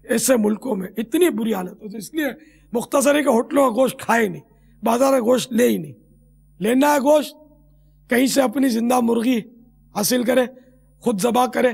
Speaker 5: ایسے ملکوں میں اتنی بری حالت ہے، تو اس لیے مختصر ہے کہ ہوٹلوں کا گوشت کھائے نہیں، بازار کا گوشت لے ہی نہیں۔ لینا ہے گوشت کہیں سے اپنی زندہ مرغی حاصل کرے، خود ذبح کرے،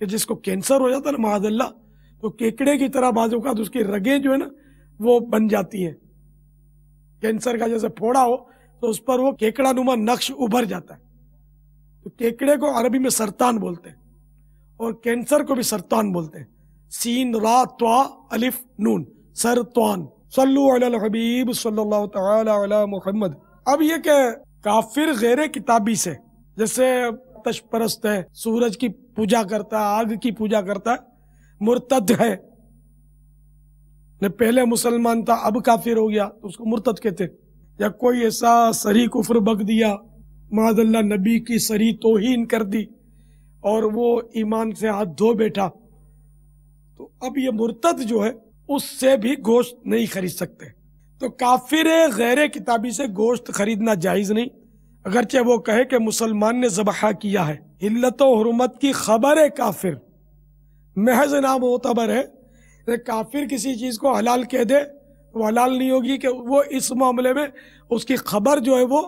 Speaker 5: کہ جس کو کینسر ہو جاتا ہے نا معاذ اللہ، تو کیکڑے کی طرح بعض اوقات اس کی رگیں جو ہے نا وہ بن جاتی ہیں. کینسر کا جیسے پھوڑا ہو تو اس پر وہ کیکڑا نما نقش ابھر جاتا ہے. تو کیکڑے کو عربی میں سرطان بولتے ہیں، اور کینسر کو بھی سرطان بولتے ہیں. سین را طا الف نون، سرطان. صلو علی الحبیب صلی اللہ تعالی علی محمد. اب یہ کہ کافر غیر کتابی سے، جیسے آتش پرست ہے، سورج کی پوجا کرتا ہے، آگ کی پوجا کرتا ہے، مرتد ہے، پہلے مسلمان تھا اب کافر ہو گیا تو اس کو مرتد کہتے. یا کوئی ایسا صریح کفر بک دیا، معاذ اللہ نبی کی صریح توہین کر دی اور وہ ایمان سے ہاتھ دھو بیٹھا، تو اب یہ مرتد جو ہے اس سے بھی گوشت نہیں خرید سکتے. تو کافر غیر کتابی سے گوشت خریدنا جائز نہیں، اگرچہ وہ کہے کہ مسلمان نے ذبح کیا ہے. حلت و حرمت کی خبر ہے کافر، محض نام معتبر ہے. کافر کسی چیز کو حلال کہہ دے وہ حلال نہیں ہوگی، کہ وہ اس معاملے میں اس کی خبر جو ہے وہ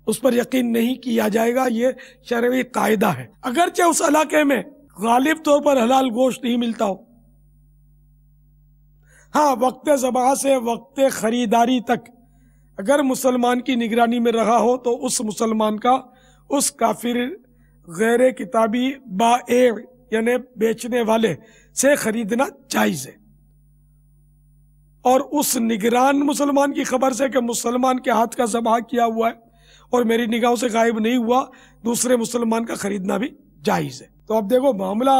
Speaker 5: اس پر یقین نہیں کیا جائے گا. یہ شرعی قاعدہ ہے. اگرچہ اس علاقے میں غالب طور پر حلال گوشت نہیں ملتا ہو، ہاں وقت ذبح سے وقت خریداری تک اگر مسلمان کی نگرانی میں رہا ہو تو اس مسلمان کا اس کافر غیر کتابی بائع یعنی بیچنے والے سے خریدنا جائز ہے. اور اس نگران مسلمان کی خبر سے کہ مسلمان کے ہاتھ کا ذبح کیا ہوا ہے اور میری نگاہوں سے غائب نہیں ہوا، دوسرے مسلمان کا خریدنا بھی جائز ہے. تو اب دیکھو معاملہ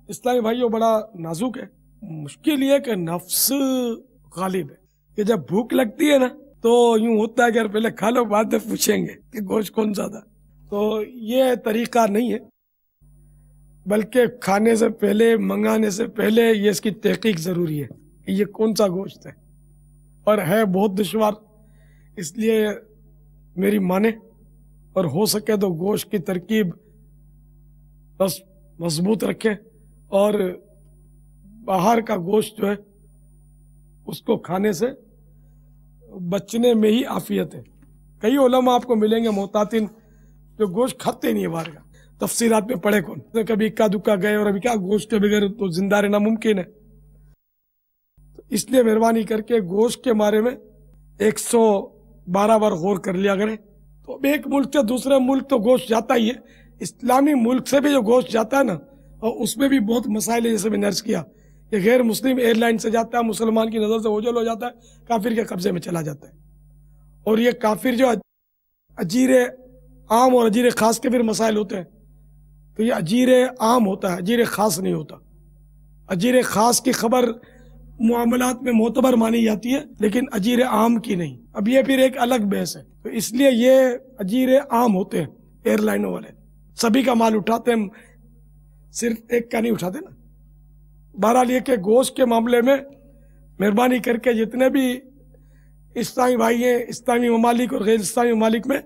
Speaker 5: اسلامی بھائیوں بڑا نازک ہے. مشکل یہ کہ نفس غالب ہے کہ جب بھوک لگتی ہے نا تو یوں ہوتا ہے کہ پہلے کھا لو بعد میں پوچھیں گے کہ گوشت کون سا تھا. تو یہ طریقہ نہیں ہے، بلکہ کھانے سے پہلے منگانے سے پہلے یہ اس کی تحقیق ضروری ہے کہ یہ کون سا گوشت ہے، اور ہے بہت دشوار. اس لیے میری مانے اور ہو سکے تو گوشت کی ترکیب بس مضبوط رکھیں، اور باہر کا گوشت جو ہے اس کو کھانے سے بچنے میں ہی عافیت ہے. کئی علماء آپ کو ملیں گے محتاطین جو گوشت کھاتے نہیں ہے باہر کا. تفصیلات میں پڑھے کون، کبھی اکا دکا گئے اور ابھی کیا گوشت کے بغیر تو زندہ رہنا ممکن ہے. تو اس لیے مہربانی کر کے گوشت کے بارے میں 112 بار غور کر لیا کریں. تو ایک ملک سے دوسرے ملک تو گوشت جاتا ہی ہے، اسلامی ملک سے بھی جو گوشت جاتا ہے نا، اور اس میں بھی بہت مسائل ہیں. جیسے میں نے عرض کیا کہ غیر مسلم ایئر لائن سے جاتا ہے، مسلمان کی نظر سے اوجھل ہو جاتا ہے، کافر کے قبضے میں چلا جاتا ہے. اور یہ کافر جو اجیر عام اور اجیر خاص کے پھر مسائل ہوتے ہیں. تو یہ اجیر عام ہوتا ہے، اجیر خاص نہیں ہوتا. اجیر خاص کی خبر معاملات میں معتبر مانی جاتی ہے لیکن اجیر عام کی نہیں. اب یہ پھر ایک الگ بحث ہے. تو اس لیے یہ اجیر عام ہوتے ہیں ایئر لائنوں والے، سبھی کا مال اٹھاتے ہیں، صرف ایک کا نہیں اٹھاتے نا. بہرحال یہ کہ گوشت کے معاملے میں مہربانی کر کے جتنے بھی اسلامی بھائی ہیں اسلامی ممالک اور غیر اسلامی ممالک میں،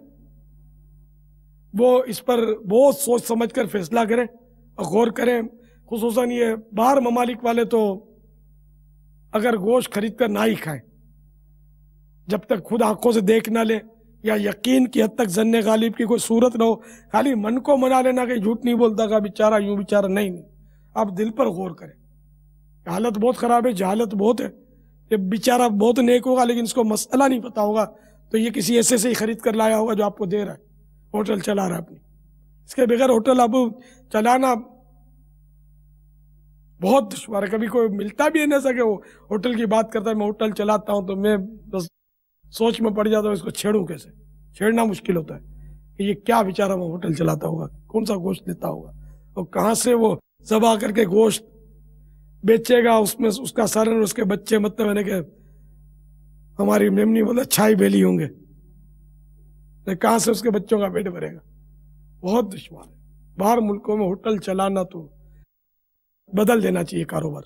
Speaker 5: وہ اس پر بہت سوچ سمجھ کر فیصلہ کریں اور غور کریں. خصوصاً یہ باہر ممالک والے تو اگر گوشت خرید کر نہ ہی کھائیں جب تک خود آنکھوں سے دیکھ نہ لیں، یا یقین کی حد تک ظن غالب کی کوئی صورت نہ ہو. خالی من کو منا لینا کہ جھوٹ نہیں بولتا کہ بیچارہ یوں بیچارہ نہیں. آپ دل پر غور کریں. حالت بہت خراب ہے، جہالت بہت ہے. یہ بیچارہ بہت نیک ہوگا لیکن اس کو مسئلہ نہیں پتا ہوگا، تو یہ کسی ایسے سے ہی خرید کر لایا ہوگا جو آپ کو دے رہا ہے، ہوٹل چلا رہا ہے اپنی. اس کے بغیر ہوٹل اب چلانا بہت دشوار ہے. کبھی کوئی ملتا بھی ہے نہ سکے، وہ ہوٹل کی بات کرتا ہے میں ہوٹل چلاتا ہوں، تو میں بس سوچ میں پڑ جاتا ہوں اس کو چھیڑوں کیسے. چھیڑنا مشکل ہوتا ہے کہ یہ کیا بیچارہ وہ ہوٹل چلاتا ہوگا، کون سا گوشت لیتا ہوگا، اور کہاں سے وہ ذبح کر کے گوشت بیچے گا. اس میں اس کا سر اور اس کے بچے، مطلب ہے نا کہ ہماری میمنی بولے چھائی بیلی ہوں گے، کہاں سے اس کے بچوں کا پیٹ بھرے گا. بہت دشوار ہے. باہر ملکوں میں ہوٹل چلانا تو بدل دینا چاہیے کاروبار،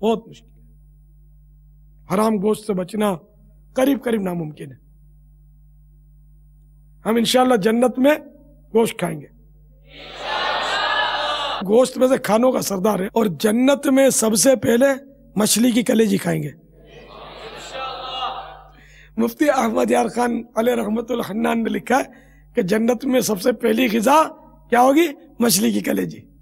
Speaker 5: بہت مشکل ہے. حرام گوشت سے بچنا قریب قریب ناممکن ہے. ہم انشاءاللہ جنت میں گوشت کھائیں گے. گوشت میں سے کھانوں کا سردار ہے، اور جنت میں سب سے پہلے مچھلی کی کلیجی کھائیں گے. مفتی احمد یار خان علیہ رحمت الحنان نے لکھا ہے کہ جنت میں سب سے پہلی غذا کیا ہوگی؟ مچھلی کی کلیجی.